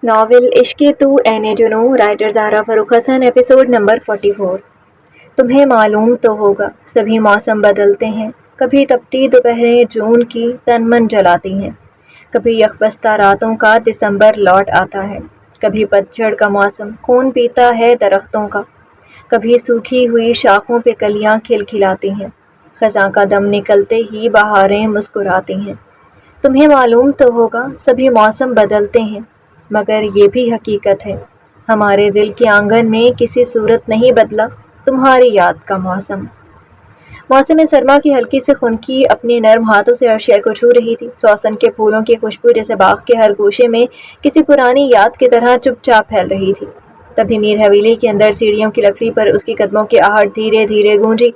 Novel عشق تو N جنو، رائٹر زہرا فاروق حسن، ایپیسوڈ نمبر 44۔ تمہیں معلوم تو ہوگا سبھی موسم بدلتے ہیں، کبھی تپتی دوپہریں جون کی تن من جلاتی ہیں، کبھی یخبستہ راتوں کا دسمبر لوٹ آتا ہے، کبھی پتجھڑ کا موسم خون پیتا ہے درختوں کا، کبھی سوکھی ہوئی شاخوں پہ کلیاں کھلکھلاتی ہیں، خزاں کا دم نکلتے ہی بہاریں مسکراتی ہیں۔ تمہیں معلوم تو ہوگا سبھی موسم بدلتے ہیں، مگر یہ بھی حقیقت ہے ہمارے دل کے آنگن میں کسی صورت نہیں بدلا تمہاری یاد کا موسم۔ موسم سرما کی ہلکی سے خنکی اپنے نرم ہاتھوں سے ہر شے کو چھو رہی تھی، سوسن کے پھولوں کی خوشبو جیسے باغ کے ہر گوشے میں کسی پرانی یاد کی طرح چپ چاپ پھیل رہی تھی۔ تبھی میر حویلی کے اندر سیڑھیوں کی لکڑی پر اس کی قدموں کی آہٹ دھیرے دھیرے گونجی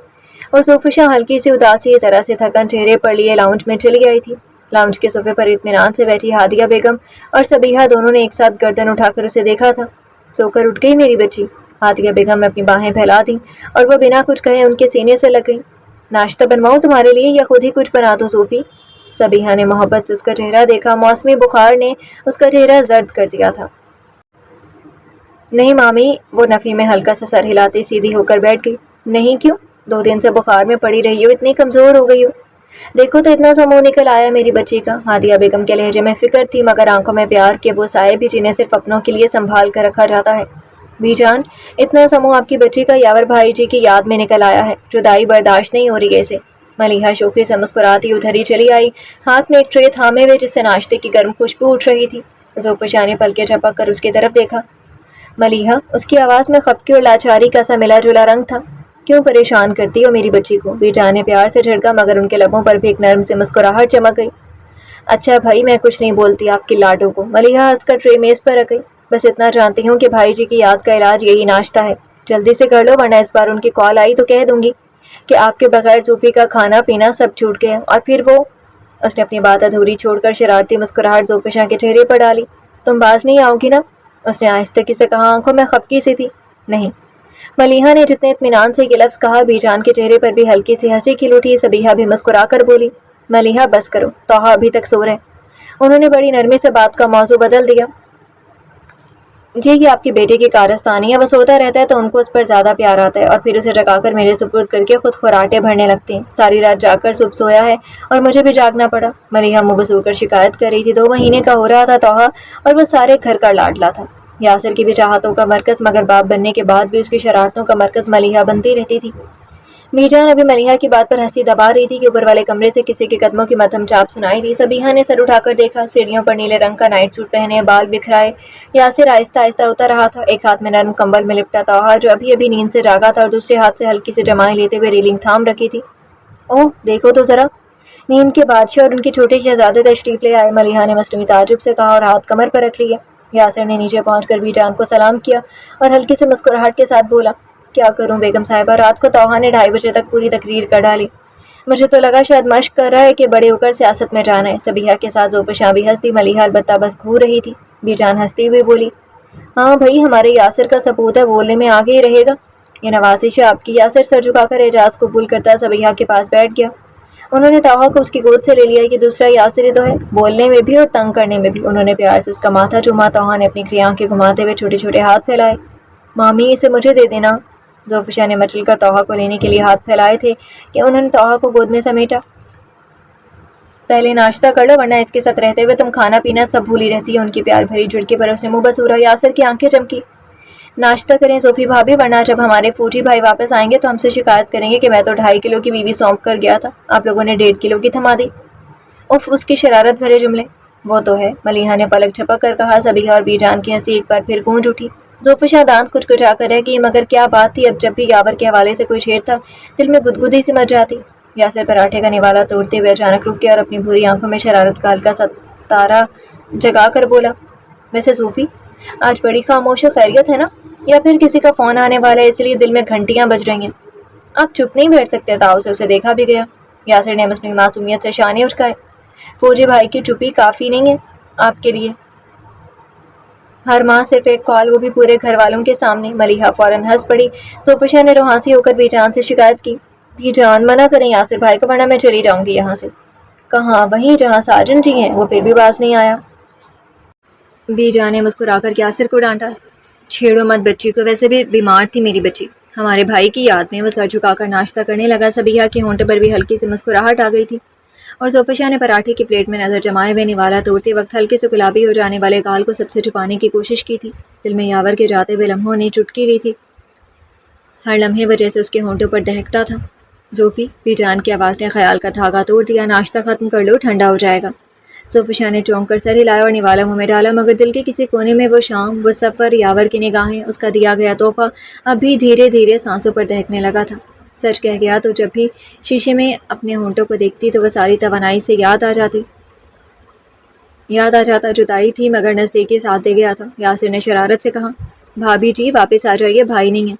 اور زوفشاں ہلکی سی اداسی طرح سے تھکن چہرے پر لیے لاؤنج میں چلی آئی تھی۔ لاؤنج کے صوفے پر اطمینان سے بیٹھی ہادیہ بیگم اور صبیحہ دونوں نے ایک ساتھ گردن اٹھا کر اسے دیکھا تھا۔ سو کر اٹھ گئی میری بچی؟ ہادیہ بیگم نے اپنی باہیں پھیلا دیں اور وہ بنا کچھ کہے ان کے سینے سے لگ گئی۔ ناشتہ بنواؤں تمہارے لیے یا خود ہی کچھ بنا دوں صوفی؟ صبیحہ نے محبت سے اس کا چہرہ دیکھا۔ موسمی بخار نے اس کا چہرہ زرد کر دیا تھا۔ نہیں مامی، وہ نفی میں ہلکا سا سر ہلاتی سیدھی ہو کر بیٹھ گئی۔ نہیں کیوں؟ 2 دن سے بخار میں پڑی رہی ہو، اتنی کمزور ہو گئی ہو۔ دیکھو تو اتنا سا منہ نکل آیا میری بچی کا۔ ہادیہ بیگم کے لہجے میں فکر تھی مگر آنکھوں میں پیار کے وہ سائے بھی جنہیں صرف اپنوں کے لیے سنبھال کر رکھا جاتا ہے۔ بھی جان، اتنا سا منہ آپ کی بچی کا یاور بھائی جی کی یاد میں نکل آیا ہے، جدائی برداشت نہیں ہو رہی ہے اسے۔ ملیحہ شوخی سے مسکراتی ادھر ہی چلی آئی، ہاتھ میں ایک ٹرے تھامے ہوئے جس سے ناشتے کی گرم خوشبو اٹھ رہی تھی۔ زوفشاں نے پلکیں جھپک کر اس کی طرف دیکھا۔ ملیحہ، اس کی آواز میں خفگی اور لاچاری کا سا ملا جلا رنگ تھا۔ کیوں پریشان کرتی ہو میری بچی کو؟ بھی جان نے پیار سے جھڑکا مگر ان کے لبوں پر بھی ایک نرم سے مسکراہٹ چمک گئی۔ اچھا بھائی، میں کچھ نہیں بولتی آپ کی لاڈوں کو۔ ملیحہ ہنس کر ٹرے میز پر رکھ گئی۔ بس اتنا جانتی ہوں کہ بھائی جی کی یاد کا علاج یہی ناشتہ ہے، جلدی سے کر لو ورنہ اس بار ان کی کال آئی تو کہہ دوں گی کہ آپ کے بغیر صوفی کا کھانا پینا سب چھوٹ گیا اور پھر وہ… اس نے اپنی بات ادھوری چھوڑ کر شرارتی مسکراہٹ زوفشاں کے چہرے پر ڈالی۔ تم باز نہیں آؤ گی نا؟ اس نے آہستگی سے کہا، آنکھوں میں خفگی سی تھی۔ نہیں۔ ملیحہ نے جتنے اطمینان سے یہ لفظ کہا بی جان کے چہرے پر بھی ہلکی سی ہنسی کھل اٹھی۔ صبیحہ بھی مسکرا کر بولی، ملیحہ بس کرو، توحہ ابھی تک سو رہے۔ انہوں نے بڑی نرمی سے بات کا موضوع بدل دیا۔ جی یہ آپ کی بیٹے کی کارستانی ہے، وہ سوتا رہتا ہے تو ان کو اس پر زیادہ پیار آتا ہے اور پھر اسے جگا کر میرے سپرد کر کے خود خراٹے بھرنے لگتے ہیں۔ ساری رات جاگ کر صبح سویا ہے اور مجھے بھی جاگنا پڑا۔ ملیحہ منہ بسور کر شکایت کر رہی تھی۔ 2 مہینے کا ہو رہا تھا توحہ اور وہ سارے گھر کا لاڈلا تھا، یاسر کی بھی چاہتوں کا مرکز، مگر باپ بننے کے بعد بھی اس کی شرارتوں کا مرکز ملیحہ بنتی رہتی تھی۔ می جان ابھی ملیحہ کی بات پر ہنسی دبا رہی تھی کہ اوپر والے کمرے سے کسی کے قدموں کی مدھم چاپ سنائی دی۔ صبیحہ نے سر اٹھا کر دیکھا، سیڑھیوں پر نیلے رنگ کا نائٹ سوٹ پہنے، بال بکھرائے یاسر آہستہ آہستہ اتر رہا تھا۔ ایک ہاتھ میں نرم کمبل میں لپٹا توحہ جو ابھی ابھی نیند سے جاگا تھا اور دوسرے ہاتھ سے ہلکی سی جمائیں لیتے ہوئے ریلنگ تھام رکھی تھی۔ اوہ دیکھو تو ذرا، نیند کے بادشاہ اور ان کے چھوٹے شہزادے تشریف لے آئے، ملیحہ نے مصنوعی تعجب سے کہا اور ہاتھ کمر پر رکھ لیا۔ یاسر نے نیچے پہنچ کر بھی جان کو سلام کیا اور ہلکی سے مسکراہٹ کے ساتھ بولا، کیا کروں بیگم صاحبہ، رات کو توحہ نے 2:30 بجے تک پوری تقریر کر ڈالی۔ مجھے تو لگا شاید مشق کر رہا ہے کہ بڑے ہو کر سیاست میں جانا ہے۔ صبیحہ کے ساتھ زوفشاں بھی ہنس دی، ملیحہ البتہ بس گھور رہی تھی۔ بھی جان ہنستی ہوئی بولی، ہاں بھائی ہمارے یاسر کا سپوت ہے، بولنے میں آگے ہی رہے گا۔ یہ نوازش ہے آپ کی۔ یاسر سر جھکا کر اعجاز قبول کرتا صبیحہ کے پاس بیٹھ گیا۔ انہوں نے توحہ کو اس کی گود سے لے لیا کہ دوسرا یاسر ہی تو ہے، بولنے میں بھی اور تنگ کرنے میں بھی۔ انہوں نے پیار سے اس کا ماتھا چوما۔ توحہ نے اپنی کھلی آنکھیں گھماتے ہوئے چھوٹے چھوٹے ہاتھ پھیلائے۔ مامی اسے مجھے دے دینا۔ زوفشاں نے مچل کر توحہ کو لینے کے لیے ہاتھ پھیلائے تھے کہ انہوں نے توحہ کو گود میں سمیٹا۔ پہلے ناشتہ کر لو ورنہ اس کے ساتھ رہتے ہوئے تم کھانا پینا سب بھولی رہتی ہے۔ ان کی پیار بھری جھڑکی پر اس نے منہ بسورا۔ یاسر کی آنکھیں چمکی۔ ناشتہ کریں صوفی بھابھی ورنہ جب ہمارے فوجی بھائی واپس آئیں گے تو ہم سے شکایت کریں گے کہ میں تو 2.5 کلو کی بیوی سونپ کر گیا تھا، آپ لوگوں نے 1.5 کلو کی تھما دی۔ اف، اس کی شرارت بھرے جملے۔ وہ تو ہے، ملیحہ نے پلک جھپک کر کہا۔ صبیحہ اور بی جان کی ہنسی ایک بار پھر گونج اٹھی۔ زوفشاں دانت کچکچا کر رہ گئی، مگر کیا بات تھی، اب جب بھی یاور کے حوالے سے کوئی شعر تھا دل میں گدگدی سی مچ جاتی۔ یاسر پراٹھے کا نوالا توڑتے ہوئے اچانک رک گیا اور اپنی بھوری آنکھوں میں شرارت کا ہلکا سا تارا جگا کر بولا، ویسے صوفی آج بڑی خاموش ہے، خیریت ہے نا؟ یا پھر کسی کا فون آنے والا ہے اس لیے دل میں گھنٹیاں بج رہی ہیں؟ آپ چپ نہیں بیٹھ سکتے، تاؤ سے اسے دیکھا بھی گیا۔ یاسر نے مصنوعی معصومیت سے شانے اچکائے۔ فوجی بھائی کی چپی کافی نہیں ہے آپ کے لیے؟ ہر ماہ صرف ایک کال، وہ بھی پورے گھر والوں کے سامنے۔ ملیحہ فوراً ہنس پڑی۔ زوفشاں نے روحانسی ہو کر بھی جان سے شکایت کی، بھی جان منع کریں یاسر بھائی کو ورنہ میں چلی جاؤں گی یہاں سے۔ کہاں؟ وہیں جہاں ساجن جی ہیں۔ وہ پھر بھی باز نہیں آیا۔ بی جان نے مسکرا کر یاسر کو ڈانٹا۔ چھیڑو مت بچی کو، ویسے بھی بیمار تھی میری بچی، ہمارے بھائی کی یاد میں۔ وہ سر جھکا کر ناشتہ کرنے لگا۔ صبیحہ کے ہونٹوں پر بھی ہلکی سی مسکراہٹ آ گئی تھی، اور زوفشا نے پراٹھے کی پلیٹ میں نظر جمائے ہوئے نوالا توڑتے وقت ہلکے سے گلابی ہو جانے والے گال کو سب سے چھپانے کی کوشش کی تھی۔ دل میں یاور کے جاتے ہوئے لمحوں نے چٹکی لی تھی، ہر لمحے وہ جیسے اس کے ہونٹوں پر دہکتا تھا۔ زوفی، بی جان کی آواز نے خیال کا دھاگا توڑ دیا۔ ناشتہ ختم کر لو، ٹھنڈا ہو جائے گا۔ زوفشا نے چونک کر سر ہلایا اور نوالا منہ میں ڈالا، مگر دل کے کسی کونے میں وہ شام، وہ سفر، یاور کی نگاہیں، اس کا دیا گیا تحفہ اب بھی دھیرے دھیرے سانسوں پر دہکنے لگا تھا۔ سچ کہہ گیا تو جب بھی شیشے میں اپنے ہونٹوں کو دیکھتی تو وہ ساری توانائی سے یاد آ جاتا جدائی تھی مگر نزدیکی ساتھ دے گیا تھا۔ یاسر نے شرارت سے کہا، بھابھی جی واپس آ جائیے، بھائی نہیں ہے۔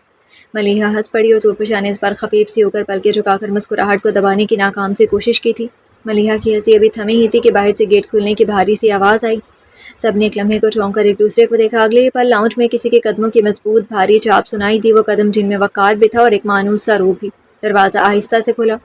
ملیحہ ہنس پڑی اور زوفشا نے اس بار خفیف سی ہو کر پلکیں جھکا کر مسکراہٹ کو دبانے کی ناکام سی کوشش کی تھی۔ ملیحہ کی ہنسی ابھی تھمی ہی تھی کہ باہر سے گیٹ کھلنے کی بھاری سی آواز آئی۔ سب نے ایک لمحے کو چونک کر ایک دوسرے کو دیکھا۔ اگلے ہی پل لاؤنج میں کسی کے قدموں کی مضبوط بھاری چاپ سنائی دی، وہ قدم جن میں وقار بھی تھا اور ایک مانوس سا روح بھی۔ دروازہ آہستہ سے کھلا،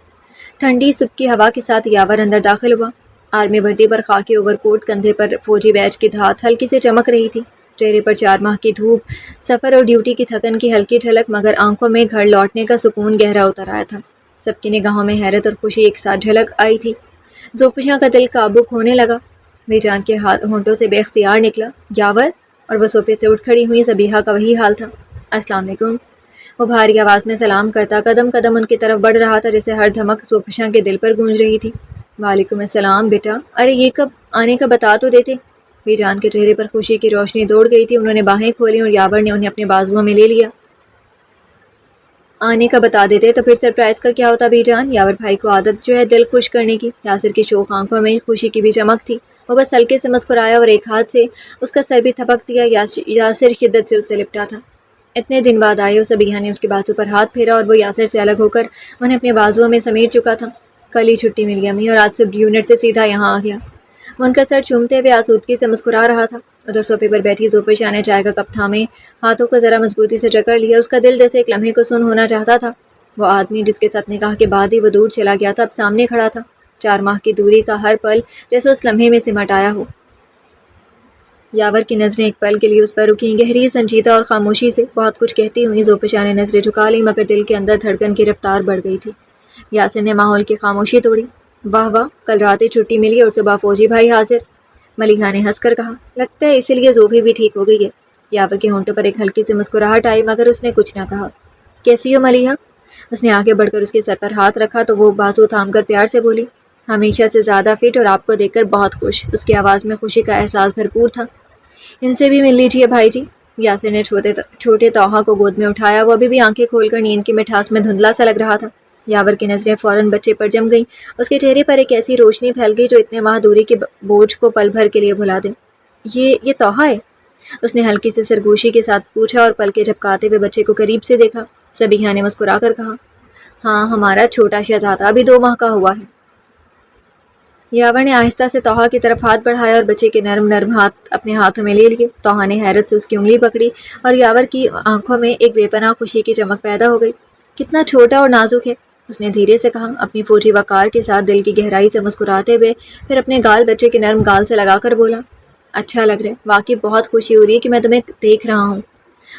ٹھنڈی صبح کی ہوا کے ساتھ یاور اندر داخل ہوا۔ آرمی وردی پر خاکی اوور کوٹ، کندھے پر فوجی بیج کی دھات ہلکی سے چمک رہی تھی، چہرے پر 4 ماہ کی دھوپ، سفر اور ڈیوٹی کی تھکن کی ہلکی جھلک، مگر آنکھوں میں گھر لوٹنے کا سکون گہرا اتر آیا تھا۔ سب کی نگاہوں میں حیرت اور خوشی ایک ساتھ جھلک آئی تھی۔ زوفشا کا دل قابو کھونے لگا، بے جان کے ہونٹوں سے بے اختیار نکلا، یاور، اور وہ صوفے سے اٹھ کھڑی ہوئی۔ صبیحہ کا وہی حال تھا۔ السلام علیکم، وہ بھاری آواز میں سلام کرتا قدم قدم ان کی طرف بڑھ رہا تھا، جیسے ہر دھمک زوفشا کے دل پر گونج رہی تھی۔ وعلیکم السلام بیٹا، ارے یہ کب آنے کا بتا تو دیتے۔ بی جان کے چہرے پر خوشی کی روشنی دوڑ گئی تھی، انہوں نے باہیں کھولی اور یاور نے انہیں اپنے بازوؤں میں لے لیا۔ آنے کا بتا دیتے تو پھر سرپرائز کا کیا ہوتا بی جان؟ یاور بھائی کو عادت جو ہے دل خوش کرنے کی۔ یاسر کی شوخ آنکھوں میں خوشی کی بھی چمک تھی، وہ بس ہلکے سے مسکرایا اور ایک ہاتھ سے اس کا سر بھی تھپک دیا۔ یاسر شدت سے اس سے لپٹا تھا۔ اتنے دن بعد آئے ہو، صبیحہ نے اس کے بازو پر ہاتھ پھیرا اور وہ یاسر سے الگ ہو کر انہیں اپنے بازوؤں میں سمیٹ چکا تھا۔ کل ہی چھٹی ملی امی، اور آج صبح یونٹ سے سیدھا یہاں آ گیا۔ وہ ان کا سر چومتے ہوئے آسودگی سے مسکرا رہا تھا۔ ادھر صوفے پر بیٹھی زوفشا نے چائے کا کپ تھامے ہاتھوں کو ذرا مضبوطی سے جکڑ لیا۔ اس کا دل جیسے ایک لمحے کو سن ہونا چاہتا تھا۔ وہ آدمی جس کے ساتھ نکاح کے بعد ہی وہ دور چلا گیا تھا، اب سامنے کھڑا تھا۔ 4 ماہ کی دوری کا ہر پل جیسے اس لمحے میں سمٹ آیا ہو۔ یاور کی نظریں ایک پل کے لیے اس پر رکیں، گہری، سنجیدہ اور خاموشی سے۔ بہت کچھ کہتی ہوئی زوفشا نے نظریں جھکا لی، مگر دل کے اندر دھڑکن کی رفتار بڑھ گئی تھی۔ یاسر نے ماحول کی خاموشی توڑی، واہ واہ، کل رات ہی چھٹی ملی اور صبح فوجی بھائی حاضر۔ ملیحہ نے ہنس کر کہا، لگتا ہے اسی لیے زوفی بھی ٹھیک ہو گئی ہے۔ یاور کے ہونٹوں پر ایک ہلکی سی مسکراہٹ آئی، مگر اس نے کچھ نہ کہا۔ کیسی ہو ملیحہ؟ اس نے آگے بڑھ کر اس کے سر پر ہاتھ رکھا تو وہ بازو تھام کر پیار سے بولی، ہمیشہ سے زیادہ فٹ اور آپ کو دیکھ کر بہت خوش۔ اس کی آواز میں خوشی کا احساس بھرپور تھا۔ ان سے بھی مل لیجیے بھائی جی۔ یاسر نے چھوٹے توحہ کو گود میں اٹھایا، وہ ابھی بھی آنکھیں کھول کر نیند کی مٹھاس میں دھندلا سا لگ رہا تھا۔ یاور کی نظریں فوراً بچے پر جم گئیں، اس کے چہرے پر ایک ایسی روشنی پھیل گئی جو اتنے ماہ دوری کے بوجھ کو پل بھر کے لیے بھلا دے۔ یہ توحہ ہے؟ اس نے ہلکی سے سرگوشی کے ساتھ پوچھا اور پلکیں جھپکاتے ہوئے بچے کو قریب سے دیکھا۔ صبیحہ نے مسکرا کر کہا، ہاں، ہمارا چھوٹا شہزادہ ابھی 2 ماہ کا ہوا ہے۔ یاور نے آہستہ سے توحہ کی طرف ہاتھ بڑھایا اور بچے کے نرم نرم ہاتھ اپنے ہاتھوں میں لے لیے۔ توحہ نے حیرت سے اس کی انگلی پکڑی اور یاور کی آنکھوں میں ایک بے پناہ خوشی کی چمک پیدا ہو گئی۔ کتنا چھوٹا اور نازک ہے، اس نے دھیرے سے کہا، اپنی فوجی وقار کے ساتھ دل کی گہرائی سے مسکراتے ہوئے، پھر اپنے گال بچے کے نرم گال سے لگا کر بولا، اچھا لگ رہا ہے، واقعی بہت خوشی ہو رہی ہے کہ میں تمہیں دیکھ رہا ہوں۔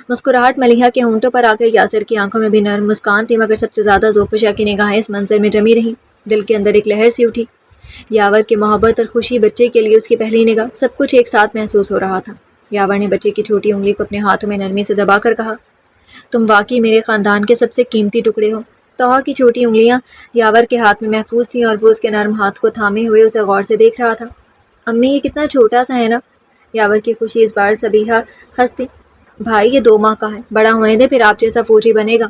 مسکراہٹ ملیحہ کے ہونٹوں پر آ گئی، یاسر کی آنکھوں میں بھی نرم مسکان تھی، مگر سب سے زیادہ زوفشا کی نگاہیں اس منظر میں جمی رہیں۔ دل کے اندر ایک لہر سی اٹھی، یاور کی محبت اور خوشی، بچے کے لیے اس کی پہلی نگاہ، سب کچھ ایک ساتھ محسوس ہو رہا تھا۔ یاور نے بچے کی چھوٹی انگلی کو اپنے ہاتھوں میں نرمی سے دبا کر کہا، تم واقعی میرے خاندان کے سب سے قیمتی ٹکڑے ہو۔ توحہ کی چھوٹی انگلیاں یاور کے ہاتھ میں محفوظ تھیں اور وہ اس کے نرم ہاتھ کو تھامے ہوئے اسے غور سے دیکھ رہا تھا۔ امی، یہ کتنا چھوٹا سا ہے نا؟ یاور کی خوشی اس بار صبیحہ ہنستی، بھائی یہ 2 ماہ کا ہے، بڑا ہونے دے، پھر آپ جیسا فوجی بنے گا۔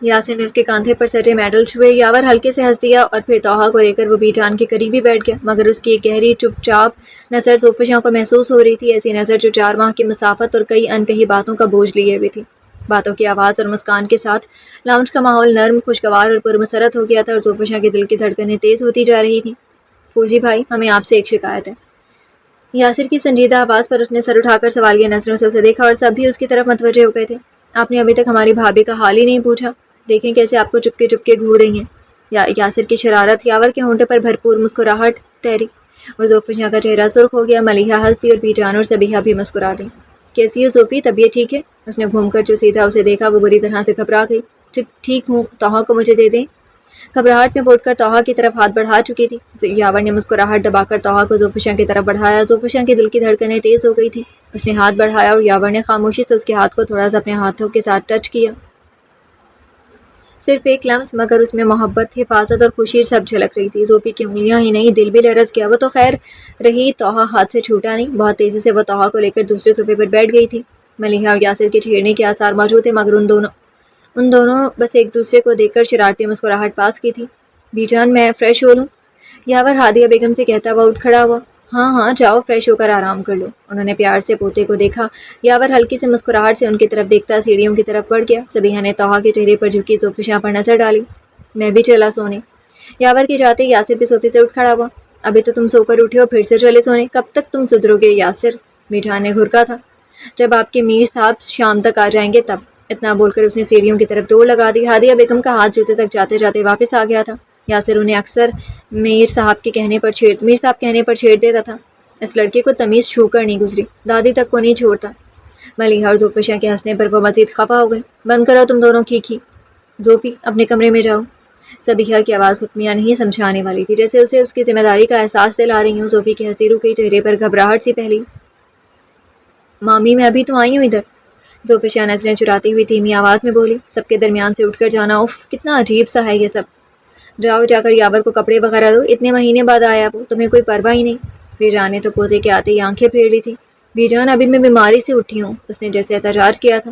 یاسر نے اس کے کاندھے پر سجے میڈل چھوئے۔ یاور ہلکے سے ہنس دیا اور پھر توحہ کو لے کر وہ بی جان کے قریب ہی بیٹھ گیا، مگر اس کی ایک گہری چپ چاپ نظر زوفشا کو محسوس ہو رہی تھی، ایسی نظر جو 4 ماہ کی مسافت اور کئی انکہی باتوں کا بوجھ لیے ہوئے تھی۔ باتوں کی آواز اور مسکان کے ساتھ لاؤنج کا ماحول نرم، خوشگوار اور پرمسرت ہو گیا تھا، اور زوفشا کے دل کی دھڑکنیں تیز ہوتی جا رہی تھیں۔ فوجی بھائی، ہمیں آپ سے ایک شکایت ہے۔ یاسر کی سنجیدہ آواز پر اس نے سر اٹھا کر سوالیہ نظروں سے اسے دیکھا اور سب بھی اس کی طرف متوجہ ہو گئے تھے۔ آپ نے ابھی تک ہماری بھابھی کا حال ہی نہیں پوچھا، دیکھیں کیسے آپ کو چپکے چپکے گھور رہی ہیں۔ یاسر کی شرارت، یاور کے ہونٹوں پر بھرپور مسکراہٹ تحری، اور زوفیہ کا چہرہ سرخ ہو گیا۔ ملیحہ ہنس دی اور بیجان اور صبیحہ بھی مسکرا دی۔ کیسی ہو زوفی، طبیعت ٹھیک ہے؟ اس نے گھوم کر جو سیدھا اسے دیکھا وہ بری طرح سے گھبرا گئی۔ ٹھیک ہوں، توحہ کو مجھے دے دیں۔ گھبراہٹ میں بوٹ کر توحہ کی طرف ہاتھ بڑھا چکی تھی۔ یاور نے مسکراہٹ دبا کر توحہ کو زوفیہ کی طرف بڑھایا۔ زوفیہ کے دل کی دھڑکنیں تیز ہو گئی تھی۔ اس نے ہاتھ بڑھایا اور یاور نے خاموشی سے اس کے ہاتھ کو تھوڑا سا اپنے ہاتھوں کے ساتھ ٹچ کیا۔ صرف ایک لمس، مگر اس میں محبت، حفاظت اور خوشی سب جھلک رہی تھی۔ زوفی کی انگلیاں ہی نہیں، دل بھی لرز گیا۔ وہ تو خیر رہی توحہ ہاتھ سے چھوٹا نہیں۔ بہت تیزی سے وہ توحہ کو لے کر دوسرے صوفے پر بیٹھ گئی تھی۔ ملیحہ اور یاسر کے چھیڑنے کے آثار موجود تھے، مگر ان دونوں بس ایک دوسرے کو دیکھ کر شرارتی مسکراہٹ پاس کی تھی۔ بیجان، میں فریش ہو لوں؟ یاور ہادیہ بیگم سے کہتا ہوا اٹھ کھڑا ہوا۔ ہاں جاؤ، فریش ہو کر آرام کر لو۔ انہوں نے پیار سے پوتے کو دیکھا۔ یاور ہلکی سے مسکراہٹ سے ان کی طرف دیکھتا سیڑھیوں کی طرف بڑھ گیا۔ صبیحہ نے توحہ کے چہرے پر جھکی زوفیہ پر نظر ڈالی۔ میں بھی چلا سونے۔ یاور کے جاتے یاسر بھی صوفے سے اٹھ کھڑا ہوا۔ ابھی تو تم سو کر اٹھے اور پھر سے چلے سونے، کب تک تم سدھرو گے یاسر؟ بیجان نے گھرکا تھا۔ جب آپ کے میر صاحب شام تک آ جائیں گے تب۔ اتنا بول کر اس نے سیڑھیوں کی طرف دوڑ لگا دی۔ ہادیہ بیگم کا ہاتھ جوتے تک جاتے جاتے واپس آ گیا تھا۔ یاسر انہیں اکثر میر صاحب کہنے پر چھیڑ دیتا تھا۔ اس لڑکے کو تمیز چھو کر نہیں گزری، دادی تک کو نہیں چھوڑتا۔ ملیحہ اور زوفیہ کے ہنسنے پر وہ مزید خفا ہو گئے۔ بند کرو تم دونوں کھی۔ زوفی، اپنے کمرے میں جاؤ۔ صبیحہ کی آواز حکمیہ نہیں، سمجھانے والی تھی، جیسے اسے اس کی ذمہ داری کا احساس دلا رہی ہوں۔ زوفی کے ہنسی رکی، چہرے پر گھبراہٹ سی پھیلی۔ مامی، میں ابھی تو آئی ہوں ادھر۔ زوفیہ نظریں چراتی ہوئی دھیمی آواز میں بولی۔ سب کے درمیان سے اٹھ کر جانا، اف، کتنا عجیب سا ہے یہ سب۔ جاؤ، جا کر یاور کو کپڑے وغیرہ دو، اتنے مہینے بعد آیا وہ، تمہیں کوئی پرواہ ہی نہیں۔ بیجان نے تو پوتے کے آتے ہی آنکھیں پھیر لی تھی۔ بیجان، ابھی میں بیماری سے اٹھی ہوں، اس نے جیسے احتجاج کیا تھا۔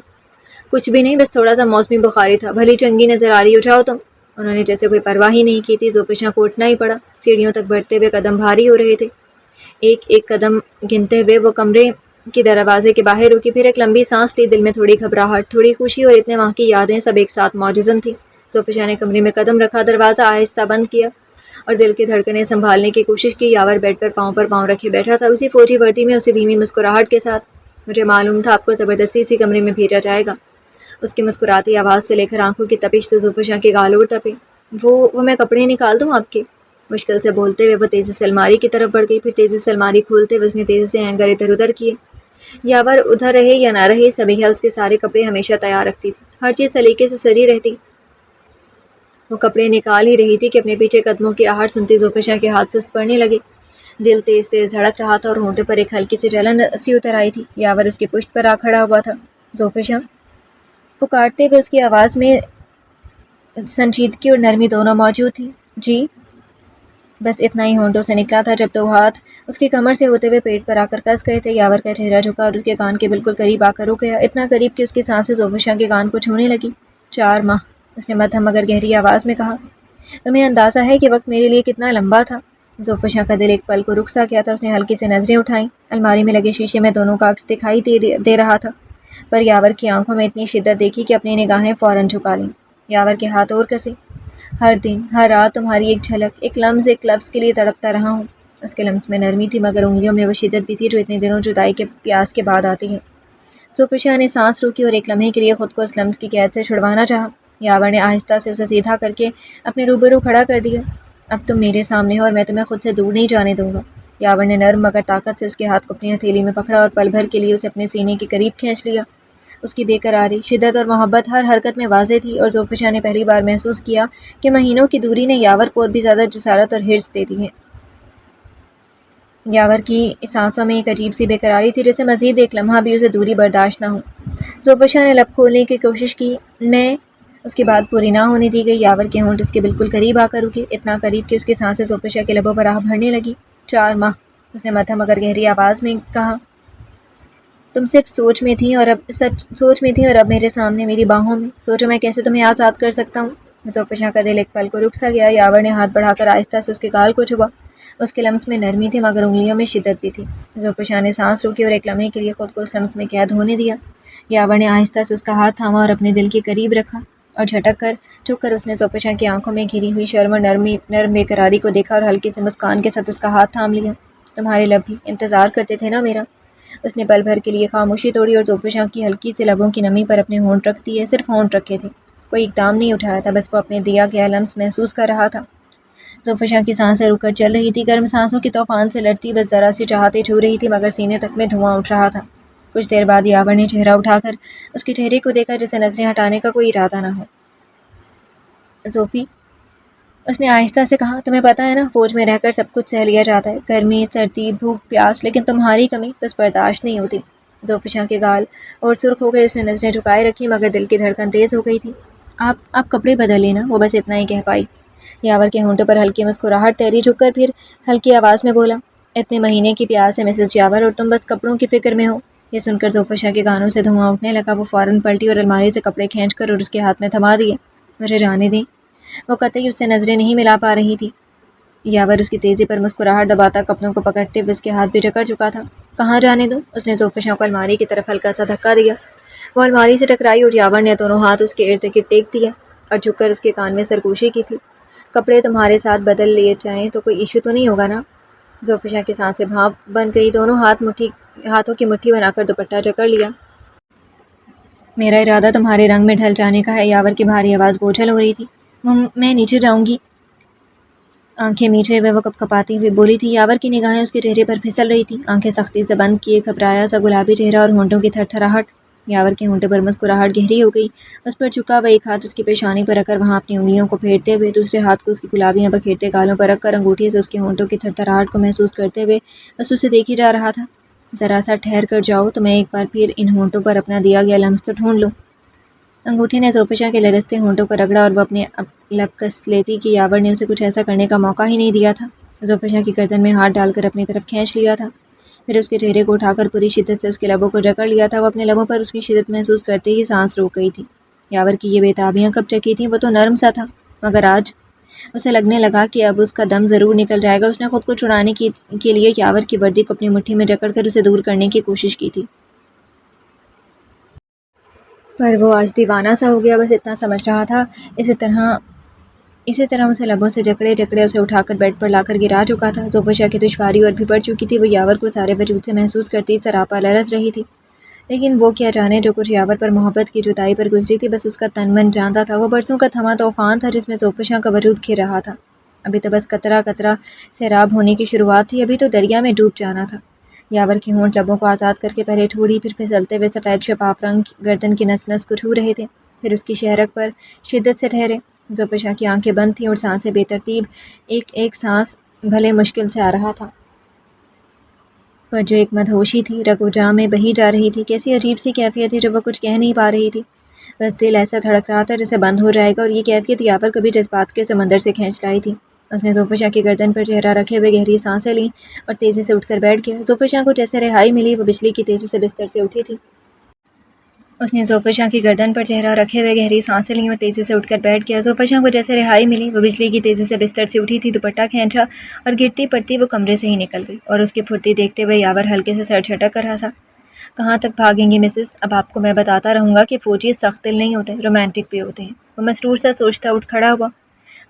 کچھ بھی نہیں، بس تھوڑا سا موسمی بخاری تھا، بھلی چنگی نظر آ رہی ہو، جاؤ تم۔ انہوں نے جیسے کوئی پرواہ ہی نہیں کی تھی۔ زوفیہ کو اٹھنا ہی پڑا۔ سیڑھیوں تک بڑھتے ہوئے قدم بھاری ہو رہے تھے۔ ایک قدم گنتے ہوئے وہ کمرے کے دروازے کے باہر رکی، پھر ایک لمبی سانس لی۔ دل میں تھوڑی گھبراہٹ، تھوڑی خوشی اور اتنے وہاں کی یادیں سب ایک ساتھ موجزن تھی۔ زوفیہ نے کمرے میں قدم رکھا، دروازہ آہستہ بند کیا اور دل کی دھڑکنیں سنبھالنے کی کوشش کی۔ یاور بیڈ پر پاؤں رکھے بیٹھا تھا، اسی فوجی وردی میں، اسی دھیمی مسکراہٹ کے ساتھ۔ مجھے معلوم تھا آپ کو زبردستی اسی کمرے میں بھیجا جائے گا۔ اس کی مسکراتی آواز سے لے کر آنکھوں کی تپش سے زوفیہ کے گال اور تپے۔ وہ میں کپڑے نکال دوں آپ کے؟ مشکل سے بولتے ہوئے وہ تیزی سے الماری کی طرف بڑھ گئی، پھر تیزی سے الماری کھولتے ہوئے اس نے تیزی سے ہینگر ادھر ادھر کیے۔ یاور ادھر رہے یا نہ رہے، صبیحہ اس کے سارے کپڑے ہمیشہ تیار رکھتی تھی، ہر چیز سلیقے سے سجی رہتی۔ وہ کپڑے نکال ہی رہی تھی کہ اپنے پیچھے قدموں کی آہٹ سنتی زوفیہ کے ہاتھ سست پڑنے لگے۔ دل تیز دھڑک رہا تھا اور ہونٹوں پر ایک ہلکی سی جلن سی اتر آئی تھی۔ یاور اس کی پشت پر آ کھڑا ہوا تھا۔ زوفیہ، پکارتے ہوئے اس کی آواز میں سنجیدگی اور نرمی دونوں موجود تھی۔ جی؟ بس اتنا ہی ہونٹوں سے نکلا تھا جب دو ہاتھ اس کی کمر سے ہوتے ہوئے پیٹ پر آ کر کس گئے تھے۔ یاور کا چہرہ جھکا اور اس کے کان کے بالکل قریب آ کر رک گیا، اتنا قریب کہ اس کی سانسیں زوفیہ کے کان کو چھونے لگی۔ 4 ماہ، اس نے مدھم مگر گہری آواز میں کہا۔ تمہیں اندازہ ہے کہ وقت میرے لیے کتنا لمبا تھا؟ زوفیہ کا دل ایک پل کو رک سا گیا تھا۔ اس نے ہلکی سے نظریں اٹھائیں۔ الماری میں لگے شیشے میں دونوں کا عکس دکھائی دے رہا تھا، پر یاور کی آنکھوں میں اتنی شدت دیکھی کہ اپنی نگاہیں فوراً جھکا لیں۔ یاور کے ہاتھ اور کسے۔ ہر دن، ہر رات تمہاری ایک جھلک، ایک لفظ کے لیے تڑپتا رہا ہوں۔ اس کے لمس میں نرمی تھی، مگر انگلیوں میں وہ شدت بھی تھی جو اتنے دنوں جدائی کے پیاس کے بعد آتی ہے۔ زوفیہ نے سانس روکی اور ایک لمحے کے لیے خود کو اس لمس کی قید سے چھڑوانا چاہا۔ یاور نے آہستہ سے اسے سیدھا کر کے اپنے روبرو کھڑا کر دیا۔ اب تم میرے سامنے ہو اور میں تمہیں خود سے دور نہیں جانے دوں گا۔ یاور نے نرم مگر طاقت سے اس کے ہاتھ کو اپنی ہتھیلی میں پکڑا اور پل بھر کے لیے اسے اپنے سینے کے قریب کھینچ لیا۔ اس کی بے قراری، شدت اور محبت ہر حرکت میں واضح تھی، اور زوفیہ نے پہلی بار محسوس کیا کہ مہینوں کی دوری نے یاور کو اور بھی زیادہ جسارت اور حرص دے دی ہے۔ یاور کی سانسوں میں ایک عجیب سی بے قراری تھی، جیسے مزید ایک لمحہ بھی اسے دوری برداشت نہ ہو۔ زوفیہ نے لب کھولنے کی کوشش کی، میں، اس کی بات پوری نہ ہونے دی گئی۔ یاور کے ہونٹ اس کے بالکل قریب آ کر رکے، اتنا قریب کہ اس کی سانسیں زوفیہ کے لبوں پر آہ بھرنے لگی۔ 4 ماہ، اس نے مدھم مگر گہری آواز میں کہا۔ تم صرف سوچ میں تھیں اور اب میرے سامنے، میری باہوں میں۔ سوچو میں کیسے تمہیں آزاد کر سکتا ہوں۔ زوفیہ کا دل ایک پل کو رک سا گیا۔ یاور نے ہاتھ بڑھا کر آہستہ سے اس کے گال کو چھوا۔ اس کے لمس میں نرمی تھی، مگر انگلیوں میں شدت بھی تھی۔ زوفیہ نے سانس روکی اور ایک لمحے کے لیے خود کو اس لمس میں قید ہونے دیا۔ یاور نے آہستہ سے اس کا ہاتھ تھاما اور اپنے دل کے قریب رکھا، اور جھک کر اس نے زوفیہ کی آنکھوں میں گھری ہوئی شرم اور نرم بے قراری کو دیکھا اور ہلکی سی مسکان کے ساتھ اس کا ہاتھ تھام لیا۔ تمہارے لب بھی انتظار کرتے تھے نا میرا؟ اس نے پل بھر کے لیے خاموشی توڑی اور زوفیہ کی ہلکی سی لبوں کی نمی پر اپنے ہونٹ رکھ دیے، صرف ہونٹ رکھے تھے، کوئی اقدام نہیں اٹھایا تھا، بس وہ اپنے دیا گیا لمس محسوس کر رہا تھا۔ ظفر کی سانسیں رک کر چل رہی تھی، گرم سانسوں کی طوفان سے لڑتی، بس ذرا سی چاہتے چھو رہی تھی مگر سینے تک میں دھواں اٹھ رہا تھا۔ کچھ دیر بعد یاور نے چہرہ اٹھا کر اس کے چہرے کو دیکھا جسے نظریں ہٹانے کا کوئی ارادہ نہ ہو۔ زوفی، اس نے آہستہ سے کہا، تمہیں پتہ ہے نا، فوج میں رہ کر سب کچھ سہ لیا جاتا ہے، گرمی، سردی، بھوک، پیاس، لیکن تمہاری کمی بس برداشت نہیں ہوتی۔ ظفر کے گال اور سرخ ہو گئے، اس نے نظریں جھکائے رکھی مگر دل کی دھڑکن تیز ہو گئی تھی۔ آپ کپڑے بدل لینا، وہ بس اتنا ہی کہہ پائی۔ یاور کے ہونٹوں پر ہلکی مسکراہٹ تیری، جھک کر پھر ہلکی آواز میں بولا، اتنے مہینے کی پیاس ہے مسز یاور اور تم بس کپڑوں کی فکر میں ہو۔ یہ سن کر ظفر کے کانوں سے دھواں اٹھنے لگا، وہ فوراً پلٹی اور الماری سے کپڑے کھینچ کر اور اس کے ہاتھ میں تھما دیے۔ مجھے جانے دیں۔ وہ قطعی اس سے نظریں نہیں ملا پا رہی تھی۔ یاور اس کی تیزی پر مسکراہٹ دباتا کپڑوں کو پکڑتے ہوئے اس کے ہاتھ بھی جکڑ چکا تھا۔ کہاں جانے دوں؟ اس نے ظفر کو الماری کی طرف ہلکا سا دھکا دیا۔ وہ الماری سے ٹکرائی اور یاور نے دونوں ہاتھ اس کے ارد گرد ٹیک دیا اور جھک کر اس کے کان میں سرگوشی کی تھی۔ کپڑے تمہارے ساتھ بدل لیے جائیں تو کوئی ایشو تو نہیں ہوگا نا؟ ظفر کی سانسیں بھاپ بن گئی، دونوں ہاتھوں کی مٹھی بنا کر دوپٹہ جکڑ لیا۔ میرا ارادہ تمہارے رنگ میں ڈھل جانے کا ہے، یاور کی بھاری آواز بوجھل ہو رہی تھی۔ میں نیچے جاؤں گی، آنکھیں میچھے ہوئے وہ کپ کپاتی ہوئی بولی تھی۔ یاور کی نگاہیں اس کے چہرے پر پھسل رہی تھی، آنکھیں سختی سے بند کیے، گھبرایا سا گلابی چہرہ اور ہونٹوں کی تھر تھراہٹ۔ یاور کے ہونٹوں پر مسکراہٹ گہری ہو گئی، اس پر جھکا ہوا ایک ہاتھ اس کی پیشانی پر رکھ کر وہاں اپنی انگلیوں کو پھیرتے ہوئے، دوسرے ہاتھ کو اس کی گلابیاں بکھیرتے گالوں پر رکھ کر انگوٹھی سے اس کے ہونٹوں کی تھر تھراہٹ کو محسوس کرتے ہوئے بس اسے دیکھی جا رہا تھا۔ ذرا سا ٹھہر کر جاؤ تو میں ایک بار پھر ان ہونٹوں پر اپنا دیا گیا لمس تو ڈھونڈ لوں۔ انگوٹھی نے ظفر کے لرزتے ہونٹوں کو رگڑا اور وہ اپنے لب کس لیتی کہ یاور نے اسے کچھ ایسا کرنے کا موقع ہی نہیں دیا تھا۔ ظفر کی گردن میں ہاتھ ڈال کر اپنی طرف کھینچ لیا تھا، پھر اس کے چہرے کو اٹھا کر پوری شدت سے اس کے لبوں کو جکڑ لیا تھا۔ وہ اپنے لبوں پر اس کی شدت محسوس کرتے ہی سانس روک گئی تھی۔ یاور کی یہ بے تابیاں کب چکی تھیں؟ وہ تو نرم سا تھا، مگر آج اسے لگنے لگا کہ اب اس کا دم ضرور نکل جائے گا۔ اس نے خود کو چھڑانے کے لیے یاور کی وردی کو اپنی مٹھی میں جکڑ کر اسے دور کرنے کی کوشش کی تھی، پر وہ آج دیوانہ سا ہو گیا، بس اتنا سمجھ رہا تھا۔ اسی طرح اسے لبوں سے جکڑے جکڑے اسے اٹھا کر بیڈ پر لا کر گرا چکا تھا۔ ظفر کی دشواری اور بھی بڑھ چکی تھی، وہ یاور کو سارے وجود سے محسوس کرتی سراپا لرز رہی تھی، لیکن وہ کیا جانے جو کچھ یاور پر محبت کی جدائی پر گزری تھی، بس اس کا تن من جانتا تھا۔ وہ برسوں کا تھما طوفان تھا جس میں ظفر کا وجود گھر رہا تھا۔ ابھی تو بس قطرہ قطرہ سیراب ہونے کی شروعات تھی، ابھی تو دریا میں ڈوب جانا تھا۔ یاور کے ہونٹ لبوں کو آزاد کر کے پہلے ٹھوڑی پھر پھسلتے ہوئے سفید شفاف رنگ گردن کی نس نس کو چھو رہے تھے، پھر اس کی شہرک پر شدت سے ٹھہرے۔ ظفر کی آنکھیں بند تھیں اور سانسیں بے ترتیب، ایک ایک سانس بھلے مشکل سے آ رہا تھا، پر جو ایک مدہوشی تھی رگ و جاں میں بہی جا رہی تھی۔ کیسی عجیب سی کیفیت تھی جو وہ کچھ کہہ نہیں پا رہی تھی، بس دل ایسا دھڑک رہا تھا جیسے بند ہو جائے گا، اور یہ کیفیت یاور کو بھی جذبات کے سمندر سے کھینچ لائی تھی۔ اس نے ظفر کی گردن پر چہرہ رکھے ہوئے گہری سانسیں لیں اور تیزی سے اٹھ کر بیٹھ گیا۔ ظفر کو جیسے رہائی ملی، وہ بجلی کی تیزی سے بستر سے اٹھی تھی۔ اس نے ظفر کی گردن پر چہرہ رکھے ہوئے گہری سانسیں لیں اور تیزی سے اٹھ کر بیٹھ گیا۔ ظفر کو جیسے رہائی ملی، وہ بجلی کی تیزی سے بستر سے اٹھی تھی، دوپٹہ کھینچا اور گرتی پڑتی وہ کمرے سے ہی نکل گئی، اور اس کی پھرتی دیکھتے ہوئے یاور ہلکے سے سر جھٹک کر ہنسا۔ کہاں تک بھاگیں گی مسز؟ اب آپ کو میں بتاتا رہوں گا کہ فوجی سخت دل نہیں ہوتے، رومانٹک بھی ہوتے ہیں۔ وہ مسرور سا سوچتا اٹھ کھڑا ہوا۔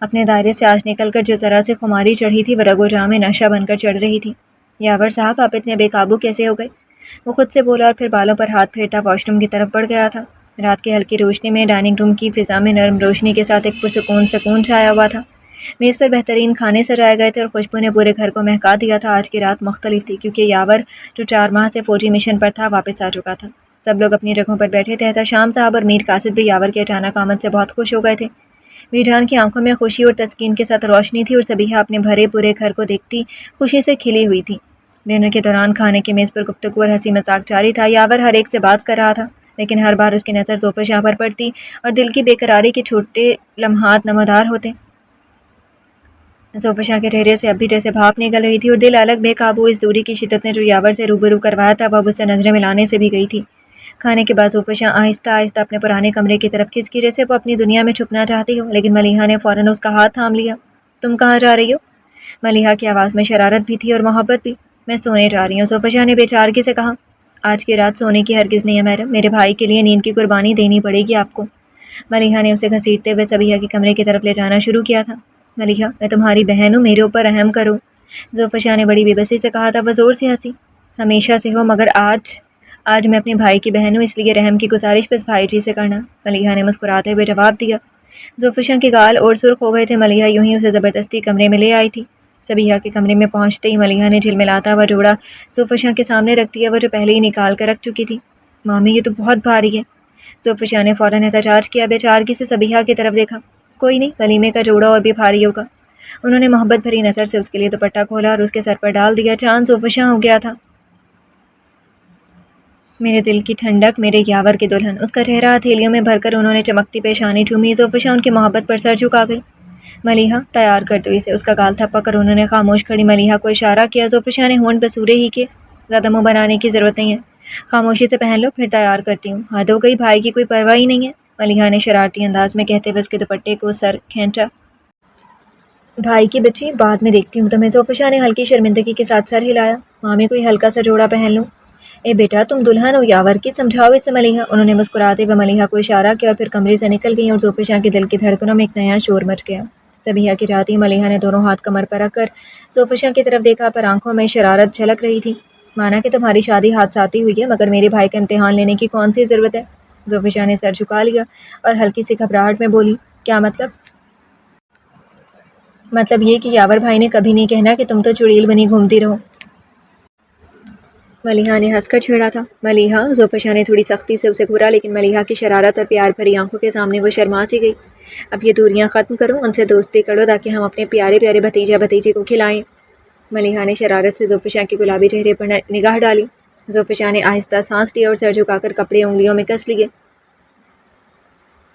اپنے دائرے سے آج نکل کر جو ذرا سے خماری چڑھی تھی، وہ رگ و جاں میں نشہ بن کر چڑھ رہی تھی۔ یاور صاحب، آپ اتنے بے قابو کیسے ہو گئے؟ وہ خود سے بولا اور پھر بالوں پر ہاتھ پھیرتا واش روم کی طرف بڑھ گیا تھا۔ رات کی ہلکی روشنی میں ڈائننگ روم کی فضا میں نرم روشنی کے ساتھ ایک پرسکون سکون چھایا ہوا تھا۔ میز پر بہترین کھانے سجائے گئے تھے اور خوشبو نے پورے گھر کو مہکا دیا تھا۔ آج کی رات مختلف تھی کیونکہ یاور جو 4 ماہ سے فوجی مشن پر تھا واپس آ چکا تھا۔ سب لوگ اپنی جگہوں پر بیٹھے تھے، حتی شام صاحب اور میر قاصد بھی یاور کے اچانک آمد سے بہت خوش ہو گئے تھے۔ میر جان کی آنکھوں میں خوشی اور تسکین کے ساتھ روشنی تھی اور صبیحہ اپنے بھرے پورے گھر کو دیکھتی خوشی سے کھلی ہوئی تھی۔ ڈنر کے دوران کھانے کی میز پر گفتگو اور ہنسی مذاق جاری تھا۔ یاور ہر ایک سے بات کر رہا تھا، لیکن ہر بار اس کی نظر ظفر پر پڑتی اور دل کی بے قراری کے چھوٹے لمحات نمودار ہوتے۔ ظفر کے چہرے سے اب بھی جیسے بھاپ نکل رہی تھی اور دل الگ بے قابو۔ اس دوری کی شدت نے جو یاور سے روبرو کروایا تھا، وہ اب اسے نظریں ملانے سے بھی گئی تھی۔ کھانے کے بعد ظفر آہستہ آہستہ اپنے پرانے کمرے کی طرف کھسکی جیسے وہ اپنی دنیا میں چھپنا چاہتی ہو، لیکن ملیحہ نے فوراً اس کا ہاتھ تھام لیا۔ تم کہاں جا رہی ہو؟ ملیحہ کی آواز میں شرارت بھی تھی اور محبت بھی۔ میں سونے جا رہی ہوں، ظفر نے بے چارگی سے کہا۔ آج کی رات سونے کی ہرگز نہیں ہے میڈم، میرے بھائی کے لیے نیند کی قربانی دینی پڑے گی آپ کو۔ ملیحہ نے اسے گھسیٹتے ہوئے صبیحہ کے کمرے کی طرف لے جانا شروع کیا تھا۔ ملیحہ، میں تمہاری بہن ہوں، میرے اوپر رحم کرو، ظفر نے بڑی بے بسی سے کہا تھا۔ وہ زور سے ہنسی۔ ہمیشہ سے ہو، مگر آج میں اپنے بھائی کی بہن ہوں، اس لیے رحم کی گزارش بس بھائی جی سے کرنا، ملیحہ نے مسکراتے ہوئے جواب دیا۔ زوفشاں کے گال اور سرخ ہو گئے تھے۔ ملیحہ یوں ہی اسے زبردستی کمرے میں لے آئی تھی۔ صبیحہ کے کمرے میں پہنچتے ہی ملیحہ نے جھلملاتا ہوا جوڑا زوفشاں کے سامنے رکھ دیا، وہ جو پہلے ہی نکال کر رکھ چکی تھی۔ مامی یہ تو بہت بھاری ہے۔ زوفشاں نے فوراً احتجاج کیا، بے چارگی سے صبیحہ کی طرف دیکھا۔ کوئی نہیں، ولیمے کا جوڑا اور بھی بھاری ہوگا۔ انہوں نے محبت بھری نظر سے اس کے لیے دوپٹہ کھولا اور اس کے سر پر ڈال دیا۔ چاند زوفشاں ہو گیا تھا۔ میرے دل کی ٹھنڈک، میرے یاور کی دلہن، اس کا چہرہ ہتھیلیوں میں بھر کر انہوں نے چمکتی پیشانی چومی۔ زوفشاں ان کی محبت پر سر جھکا گئی۔ ملیحہ تیار کر دو اسے، اس کا گال تھپا کر انہوں نے خاموش کھڑی ملیحہ کو اشارہ کیا۔ زوفشاں نے ہونٹ بسورے ہی کے، زیادہ منہ بنانے کی ضرورت نہیں ہے، خاموشی سے پہن لو پھر تیار کرتی ہوں۔ حد ہو گئی، بھائی کی کوئی پرواہ ہی نہیں ہے، ملیحہ نے شرارتی انداز میں کہتے ہوئے اس کے دوپٹے کو سر کھینچا۔ بھائی کی بچی، بعد میں دیکھتی ہوں تمہیں۔ زوفشاں نے ہلکی شرمندگی کے ساتھ سر ہلایا۔ مامی کوئی ہلکا سا جوڑا پہن لوں۔ اے بیٹا تم دلہن ہو یاور کی، سمجھاؤ اسے ملیحہ۔ انہوں نے مسکراتے ہوئے ملیحہ کو اشارہ کیا اور پھر کمرے سے نکل گئیں اور زوفشاں کے دل کی دھڑکنوں میں ایک نیا شور مچ گیا۔ صبیحہ کی جاتی ملیحہ نے دونوں ہاتھ کمر پر رکھ کر زوفشاں کی طرف دیکھا، پر آنکھوں میں شرارت جھلک رہی تھی۔ مانا کہ تمہاری شادی حادثاتی ہوئی ہے، مگر میرے بھائی کا امتحان لینے کی کون سی ضرورت ہے؟ زوفشاں نے سر جھکا لیا اور ہلکی سی گھبراہٹ میں بولی، کیا مطلب؟ مطلب یہ کہ یاور بھائی نے کبھی نہیں کہنا کہ تم تو چڑیل بنی گھومتی رہو۔ ملیحہ نے ہنس کر چھیڑا تھا۔ ملیحہ، زوفشاں نے تھوڑی سختی سے اسے گھورا، لیکن ملیحہ کی شرارت اور پیار بھری آنکھوں کے سامنے وہ شرما سی گئی۔ اب یہ دوریاں ختم کرو، ان سے دوستی کرو تاکہ ہم اپنے پیارے پیارے بھتیجا بھتیجی کو کھلائیں۔ ملیحہ نے شرارت سے زوفشاں کے گلابی چہرے پر نگاہ ڈالی۔ زوفشاں نے آہستہ سانس لیا اور سر جھکا کر کپڑے انگلیوں میں کس لیے۔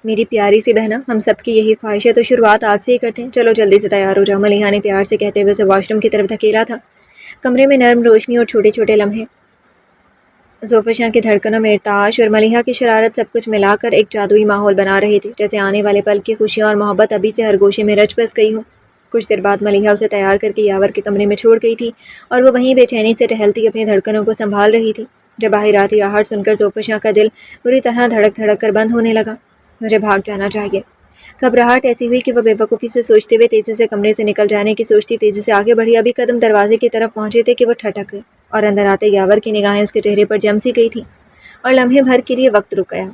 میری پیاری سی بہنا، ہم سب کی یہی خواہش ہے تو شروعات آج سے ہی کرتے ہیں، چلو جلدی سے تیار ہو جاؤ، ملیحہ نے پیار سے کہتے ہوئے اسے واش روم کی طرف دھکیلا تھا۔ کمرے میں نرم روشنی اور چھوٹے چھوٹے لمحے، زوفشاں کی دھڑکنوں میں ارتعاش اور ملیحہ کی شرارت، سب کچھ ملا کر ایک جادوئی ماحول بنا رہے تھے، جیسے آنے والے پل کی خوشیاں اور محبت ابھی سے ہر گوشے میں رچ بس گئی ہو۔ کچھ دیر بعد ملیحہ اسے تیار کر کے یاور کے کمرے میں چھوڑ گئی تھی اور وہ وہیں بے چینی سے ٹہلتی اپنی دھڑکنوں کو سنبھال رہی تھی، جب باہر آتی آہٹ سن کر زوفشاں کا دل بری طرح دھڑک دھڑک کر بند ہونے لگا۔ مجھے بھاگ جانا چاہیے۔ گھبراہٹ ایسی ہوئی کہ وہ بے وقوفی سے سوچتے ہوئے تیزی سے کمرے سے نکل جانے کی سوچتی تیزی سے آگے بڑھی۔ ابھی قدم دروازے کی طرف پہنچے تھے کہ وہ ٹھٹک گئی اور اندر آتے یاور کی نگاہیں اس کے چہرے پر جم سی گئی تھی اور لمحے بھر کے لیے وقت رک گیا۔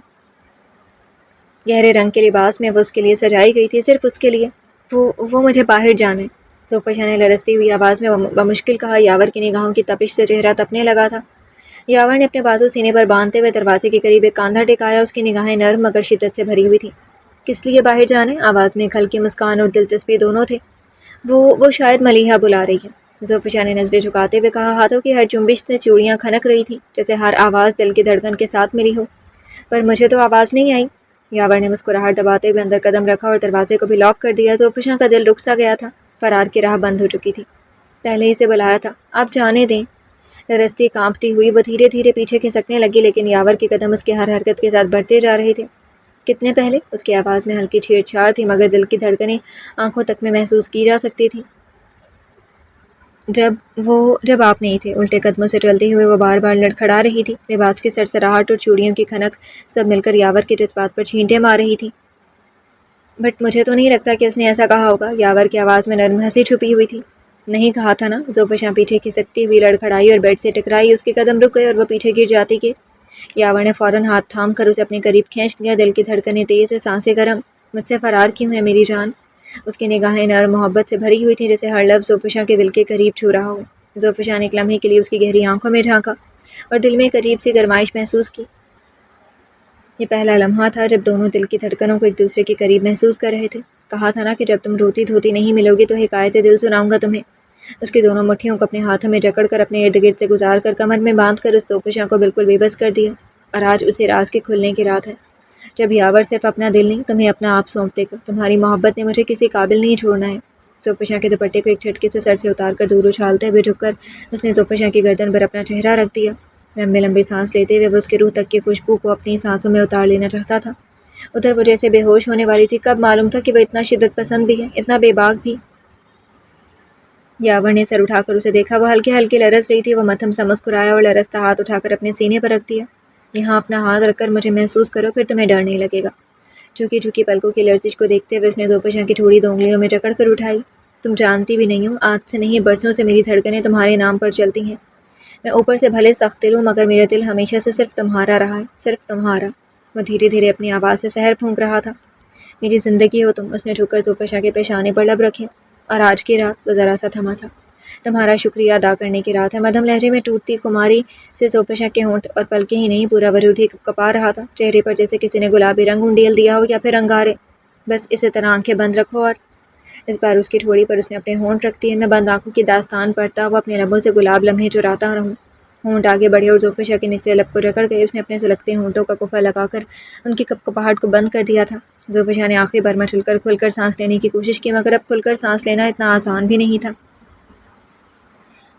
گہرے رنگ کے لباس میں وہ اس کے لیے سجائی گئی تھی، صرف اس کے لیے۔ وہ مجھے باہر جانا ہے، زوفشاں نے لرزتی ہوئی آواز میں بمشکل کہا۔ یاور کی نگاہوں کی تپش سے چہرہ تپنے لگا تھا۔ یاور نے اپنے بازو سینے پر باندھتے ہوئے دروازے کے قریب ایک کاندھا ٹکایا، اس کی نگاہیں نرم مگر شدت سے بھری ہوئی تھیں۔ کس لیے باہر جانا ہے؟ آواز میں ایک ہلکی مسکان اور دلچسپی دونوں تھے۔ وہ شاید ملیحہ بلا رہی ہے، زوفشاں نے نظریں جھکاتے ہوئے کہا۔ ہاتھوں کی ہر جنبش سے چوڑیاں کھنک رہی تھیں، جیسے ہر آواز دل کی دھڑکن کے ساتھ ملی ہو۔ پر مجھے تو آواز نہیں آئی۔ یاور نے مسکراہٹ دباتے ہوئے اندر قدم رکھا اور دروازے کو بھی لاک کر دیا۔ زوفشاں کا دل رک سا گیا تھا، فرار کی راہ بند ہو چکی تھی۔ پہلے ہی سے بلایا تھا، آپ جانے دیں۔ لرزتی کانپتی ہوئی وہ دھیرے دھیرے پیچھے کھسکنے لگی، لیکن یاور کے قدم اس کی ہر حرکت کے ساتھ بڑھتے جا رہے تھے۔ کتنے پہلے؟ اس کی آواز میں ہلکی چھیڑ چھاڑ تھی، مگر دل کی دھڑکنیں آنکھوں تک میں محسوس کی جا سکتی تھی۔ جب آپ نہیں تھے۔ الٹے قدموں سے چلتے ہوئے وہ بار بار لڑکھڑا رہی تھی، لباس کی سرسراہٹ اور چوڑیوں کی کھنک سب مل کر یاور کے جذبات پر چھینٹے مار رہی تھی۔ بٹ مجھے تو نہیں لگتا کہ اس نے ایسا کہا ہوگا، یاور کی آواز میں نرم ہنسی چھپی ہوئی تھی۔ نہیں کہا تھا نا؟ زوفشاں پیچھے کھسکتی ہوئی لڑکھڑائی اور بیڈ سے ٹکرائی، اس کے قدم رک گئے اور وہ پیچھے گر جاتی کہ یاور نے فوراً ہاتھ تھام کر اسے اپنے قریب کھینچ لیا، دل کی دھڑکنیں تیز، سانسیں گرم۔ مجھ سے فرار کیوں ہے میری جان؟ اس کی نگاہیں نرم محبت سے بھری ہوئی تھیں، جیسے ہر لفظ زوفشاں کے دل کے قریب چھو رہا ہو۔ زوفشاں نے ایک لمحے کے لیے اس کی گہری آنکھوں میں جھانکا اور دل میں ایک عجیب سی گرمائش محسوس کی۔ یہ پہلا لمحہ تھا جب دونوں دل کی دھڑکنوں کو ایک دوسرے کے قریب محسوس کر رہے تھے۔ کہا تھا نا کہ جب تم روتی دھوتی نہیں ملو گی تو حکایت دل سناؤں گا تمہیں۔ اس کی دونوں مٹھیوں کو اپنے ہاتھوں میں جکڑ کر اپنے ارد گرد سے گزار کر کمر میں باندھ کر اس زوفشاں کو بالکل بے بس کر دیا۔ اور آج اسی راز کے کھلنے کی رات ہے، جب یاور صرف اپنا دل نہیں تمہیں اپنا آپ سونپ دے گا۔ تمہاری محبت نے مجھے کسی قابل نہیں چھوڑنا ہے۔ زوفشاں کے دوپٹے کو ایک جھٹکے سے سر سے اتار کر دور اچھالتے ہوئے جھک کر اس نے زوفشاں کی گردن پر اپنا چہرہ رکھ دیا۔ لمبے لمبے سانس لیتے ہوئے وہ اس کی روح تک کی خوشبو کو اپنی سانسوں میں اتار لینا چاہتا تھا۔ ادھر وہ جیسے بے ہوش ہونے والی تھی، کب معلوم تھا کہ وہ اتنا شدت پسند بھی ہے، اتنا بے باک بھی۔ یاور نے سر اٹھا کر اسے دیکھا، وہ ہلکے ہلکے لرز رہی تھی۔ وہ متھم سا مسکرایا اور لرزتا ہاتھ اٹھا کر اپنے سینے پر رکھ دیا۔ یہاں اپنا ہاتھ رکھ کر مجھے محسوس کرو، پھر تمہیں ڈر نہیں لگے گا۔ جھکی جھکی پلکوں کی لرزش کو دیکھتے ہوئے اس نے زوفشاں کی تھوڑی دونگلیوں میں جکڑ کر اٹھائی۔ تم جانتی بھی نہیں ہو، آج سے نہیں برسوں سے میری دھڑکنیں تمہارے نام پر چلتی ہیں۔ میں اوپر سے بھلے سخت دل ہوں، مگر میرا دل ہمیشہ سے صرف تمہارا رہا ہے، صرف تمہارا۔ وہ دھیرے دھیرے اپنی آواز سے زہر پھونک رہا تھا۔ میری زندگی ہو تم، اس نے جھک کر زوفشا کے پیشانے پر لب رکھے، اور آج کی رات وہ ذرا سا تھما تھا۔ تمہارا شکریہ ادا کرنے کی رات ہے، مدھم لہجے میں ٹوٹتی خماری سے زوفشا کے ہونٹ اور پلکیں ہی نہیں پورا وجود ہی کپا رہا تھا، چہرے پر جیسے کسی نے گلابی رنگ انڈیل دیا ہو یا پھر انگارے۔ بس اسی طرح آنکھیں بند رکھو، اور اس بار اس کی ٹھوڑی پر اس نے اپنے ہونٹ رکھ دیے۔ میں بند آنکھوں کی داستان پڑھتا ہوا اپنے لبوں سے گلاب لمحے چراتا رہوں۔ ہونٹ آگے بڑھے اور زوفشا کے نچلے لب کو جکڑ گئے۔ اس نے اپنے سلگتے ہونٹوں کا کفا لگا کر ان کی کپکپاہٹ کو بند کر دیا تھا۔ زوفشا نے آخری بار مچل کر کھل کر سانس لینے کی کوشش کی، مگر اب کھل کر سانس لینا اتنا آسان بھی نہیں تھا۔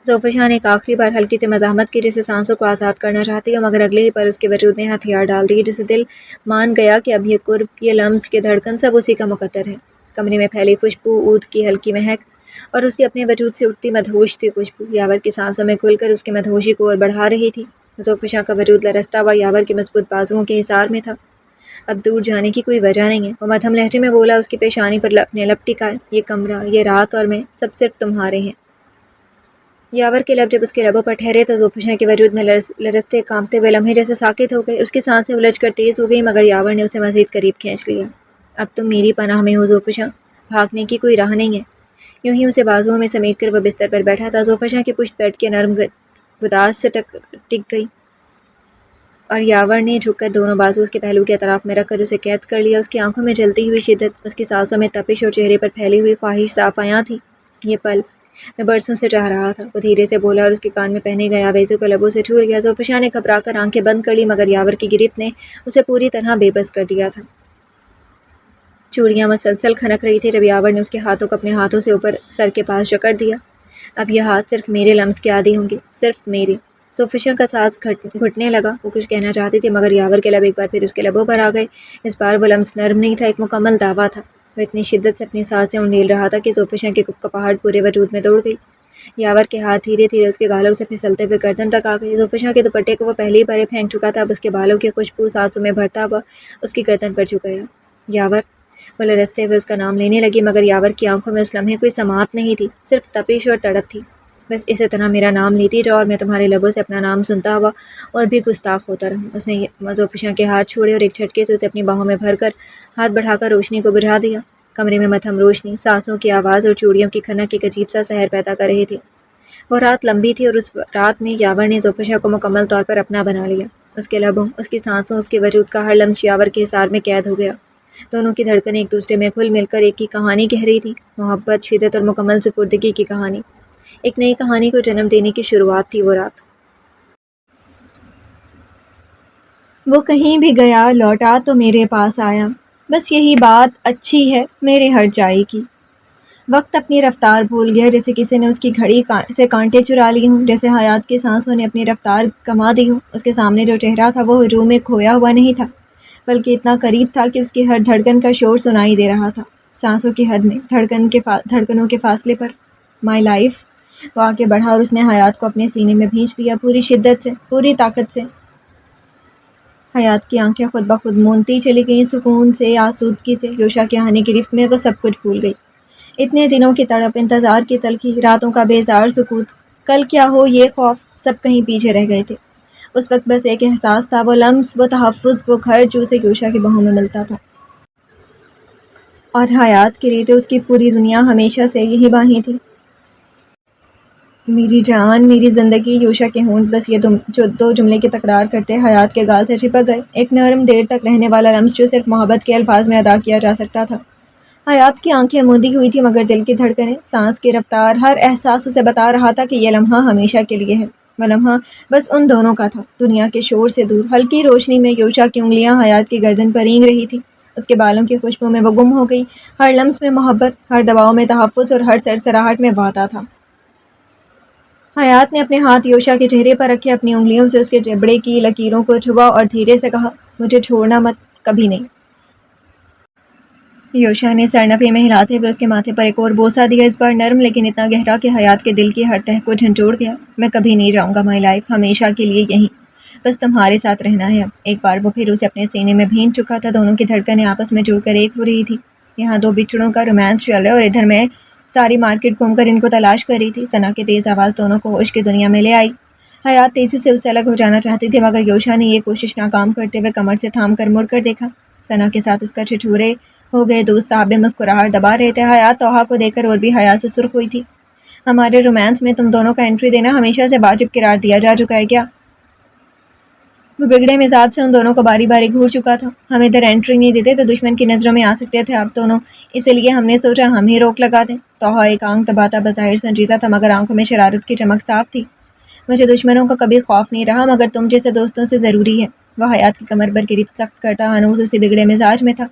زوفشا نے ایک آخری بار ہلکی سی مزاحمت کی، جسے سانسوں کو آزاد کرنا چاہتی ہو، مگر اگلے ہی پر اس کے وجود نے ہتھیار ڈال دیے، جسے دل مان گیا کہ اب یہ قرب، یہ لمس، یہ دھڑکن سب اسی کا مقدر ہے۔ کمرے میں پھیلی خوشبو، عود کی ہلکی مہک اور اس کے اپنے وجود سے اٹھتی مدہوش سی خوشبو یاور کی سانسوں میں کھل کر اس کی مدہوشی کو اور بڑھا رہی تھی۔ زوفشا کا وجود لرزتا ہوا یاور کے مضبوط بازوؤں کے حصار میں تھا۔ اب دور جانے کی کوئی وجہ نہیں ہے، وہ مدھم لہجے میں بولا، اس کی پیشانی پر اپنے لب ٹکائے۔ یہ کمرہ، یہ رات اور میں، سب صرف تمہارے ہیں۔ یاور کے لب جب اس کے لبوں پر ٹھہرے تو زوفشا کے وجود میں لرزتے کانپتے ہوئے لمحے جیسے ساکت ہو گئے۔ اس کی سانسیں الجھ کر تیز ہو گئیں، مگر یاور نے اسے مزید قریب کھینچ لیا۔ اب تم میری پناہ میں ہو زوفشا، بھاگنے کی کوئی راہ نہیں ہے۔ یوں ہی اسے بازوؤں میں سمیٹ کر وہ بستر پر بیٹھا تھا۔ زوفشا کی پشت بیٹھ کے نرم گداز سے ٹک گئی، اور یاور نے جھک کر دونوں بازو اس کے پہلو کے اطراف میں رکھ کر اسے قید کر لیا۔ اس کی آنکھوں میں جلتی ہوئی شدت، اس کی سانسوں میں تپش اور چہرے پر پھیلی ہوئی خواہش صاف عیاں تھی۔ یہ پل میں برسوں سے چاہ رہا تھا، وہ دھیرے سے بولا، اور اس کے کان میں پہنے گئے آویزوں کو لبوں سے چھول گیا۔ زوفشا نے گھبرا کر آنکھیں بند کر لی، مگر یاور کی گرفت نے اسے پوری طرح بے بس کر دیا تھا۔ چوڑیاں مسلسل کھنک رہی تھی جب یاور نے اس کے ہاتھوں کو اپنے ہاتھوں سے اوپر سر کے پاس جکڑ دیا۔ اب یہ ہاتھ صرف میرے لمس کے عادی ہوں گے، صرف میرے۔ زوفشا کا سانس گھٹنے لگا، وہ کچھ کہنا چاہتی تھی، مگر یاور کے لب ایک بار پھر اس کے لبوں پر آ گئے۔ اس بار وہ لمس نرم نہیں تھا، ایک مکمل دعویٰ تھا۔ وہ اتنی شدت سے اپنی سانسیں انڈیل رہا تھا کہ زوفشا کی کپکپاہٹ پورے وجود میں دوڑ گئی۔ یاور کے ہاتھ دھیرے دھیرے اس کے گالوں سے پھسلتے ہوئے گردن تک آ گئے۔ زوفشا کے دوپٹے کو وہ پہلے ہی پرے پھینک چکا تھا، اب اس کے بالوں کی خوشبو سانسوں میں بھرتا ہوا اس کی گردن پر جھک گیا۔ یاور، وہ لرزتے ہوئے اس کا نام لینے لگی، مگر یاور کی آنکھوں میں اس لمحے کوئی سماعت نہیں تھی، صرف تپش اور تڑپ تھی۔ بس اسی طرح میرا نام لیتی جاؤ، اور میں تمہارے لبوں سے اپنا نام سنتا ہوا اور بھی گستاخ ہوتا رہوں۔ اس نے زوفشا کے ہاتھ چھوڑے اور ایک جھٹکے سے اسے اپنی باہوں میں بھر کر ہاتھ بڑھا کر روشنی کو بجھا دیا۔ کمرے میں مدھم روشنی، سانسوں کی آواز اور چوڑیوں کی کھنک ایک عجیب سا سحر پیدا کر رہے تھے۔ وہ رات لمبی تھی، اور اس رات میں یاور نے زوفشا کو مکمل طور پر اپنا بنا لیا۔ اس کے لبوں، اس کی سانسوں، اس کے وجود کا ہر لمس یاور کے حصار میں قید ہو گیا۔ دونوں کی دھڑکنیں ایک دوسرے میں گھل مل کر ایک ہی کہانی کہہ رہی تھی، محبت، شدت اور مکمل سپردگی کی کہانی۔ ایک نئی کہانی کو جنم دینے کی شروعات تھی وہ رات۔ وہ کہیں بھی گیا لوٹا تو میرے پاس آیا، بس یہی بات اچھی ہے میرے ہر جائی کی۔ وقت اپنی رفتار بھول گیا، جیسے کسی نے اس کی گھڑی سے کانٹے چرا لیے ہوں، جیسے حیات کی سانسوں نے اپنی رفتار کما دی ہو۔ اس کے سامنے جو چہرہ تھا وہ ہجوم میں کھویا ہوا نہیں تھا، بلکہ اتنا قریب تھا کہ اس کی ہر دھڑکن کا شور سنائی دے رہا تھا، سانسوں کی حد میں، دھڑکنوں کے فاصلے پر۔ مائی لائف، وہ آگے بڑھا اور اس نے حیات کو اپنے سینے میں بھینچ لیا، پوری شدت سے، پوری طاقت سے۔ حیات کی آنکھیں خود بخود مونتی چلی گئیں، سکون سے، آسودگی سے۔ یوشا کے آنے کی گرفت میں وہ سب کچھ بھول گئی، اتنے دنوں کی تڑپ، انتظار کی تلخی، راتوں کا بیزار سکوت، کل کیا ہو یہ خوف، سب کہیں پیچھے رہ گئے تھے۔ اس وقت بس ایک احساس تھا، وہ لمس، وہ تحفظ، وہ گھر جو اسے یوشا کی باہوں میں ملتا تھا۔ اور حیات کے لیے تو اس کی پوری دنیا ہمیشہ سے یہی باہیں تھی۔ میری جان، میری زندگی۔ یوشا کے ہونٹ بس یہ دو جملے کی تکرار کرتے حیات کے گال سے چپک گئے، ایک نرم، دیر تک رہنے والا لمس جو صرف محبت کے الفاظ میں ادا کیا جا سکتا تھا۔ حیات کی آنکھیں موندی ہوئی تھی، مگر دل کی دھڑکنیں، سانس کی رفتار، ہر احساس اسے بتا رہا تھا کہ یہ لمحہ ہمیشہ کے لیے ہے۔ وہ لمحہ بس ان دونوں کا تھا، دنیا کے شور سے دور۔ ہلکی روشنی میں یوشا کی انگلیاں حیات کی گردن پر رینگ رہی تھی، اس کے بالوں کی خوشبو میں وہ گم ہو گئی، ہر لمس میں محبت، ہر دباؤ میں تحفظ، اور ہر سرسراہٹ میں وعدہ تھا۔ حیات نے اپنے ہاتھ یوشا کے چہرے پر رکھے، اپنی انگلیوں سے اس کے جبڑے کی لکیروں کو چھوا اور دھیرے سے کہا، مجھے چھوڑنا مت، کبھی نہیں۔ یوشا نے سر نفی میں ہلاتے ہوئے اس کے ماتھے پر ایک اور بوسہ دیا، اس بار نرم لیکن اتنا گہرا کہ حیات کے دل کی ہر تہ کو جھنجھوڑ گیا۔ میں کبھی نہیں جاؤں گا مائی لائف، ہمیشہ کے لیے یہیں، بس تمہارے ساتھ رہنا ہے اب۔ ایک بار وہ پھر اسے اپنے سینے میں بھینچ چکا تھا، دونوں کی دھڑکنیں آپس میں جڑ کر ایک ہو رہی تھی۔ یہاں دو بچھڑوں کا رومانس چل رہا ہے، اور ادھر میں ساری مارکیٹ گھوم کر ان کو تلاش کر رہی تھی۔ ثنا کی تیز آواز دونوں کو ہوش کی دنیا میں لے آئی۔ حیات تیزی سے اس سے الگ ہو جانا چاہتی تھی، مگر یوشا نے یہ کوشش ناکام کرتے ہوئے کمر سے تھام کر مڑ کر دیکھا۔ ثنا کے ساتھ اس کا چھچورے ہو گئے دوست صاحب مسکراہٹ دبا رہے تھے۔ حیات توحا کو دیکھ کر اور بھی حیا سے سرخ ہوئی تھی۔ ہمارے رومانس میں تم دونوں کا انٹری دینا ہمیشہ سے واجب قرار دیا جا چکا ہے کیا؟ وہ بگڑے مزاج سے ان دونوں کو باری باری گھور چکا تھا۔ ہم ادھر انٹری نہیں دیتے تو دشمن کی نظروں میں آ سکتے تھے آپ دونوں، اسی لیے ہم نے سوچا ہم ہی روک لگا دیں۔ توحا ایک آنکھ دباتا بظاہر سنجیدہ تھا مگر آنکھوں میں شرارت کی چمک صاف تھی۔ مجھے دشمنوں کا کبھی خوف نہیں رہا مگر تم جیسے دوستوں سے ضروری ہے۔ وہ حیات کی کمر پر گریپ سخت کرتا ہنوز اسی بگڑے مزاج میں تھا۔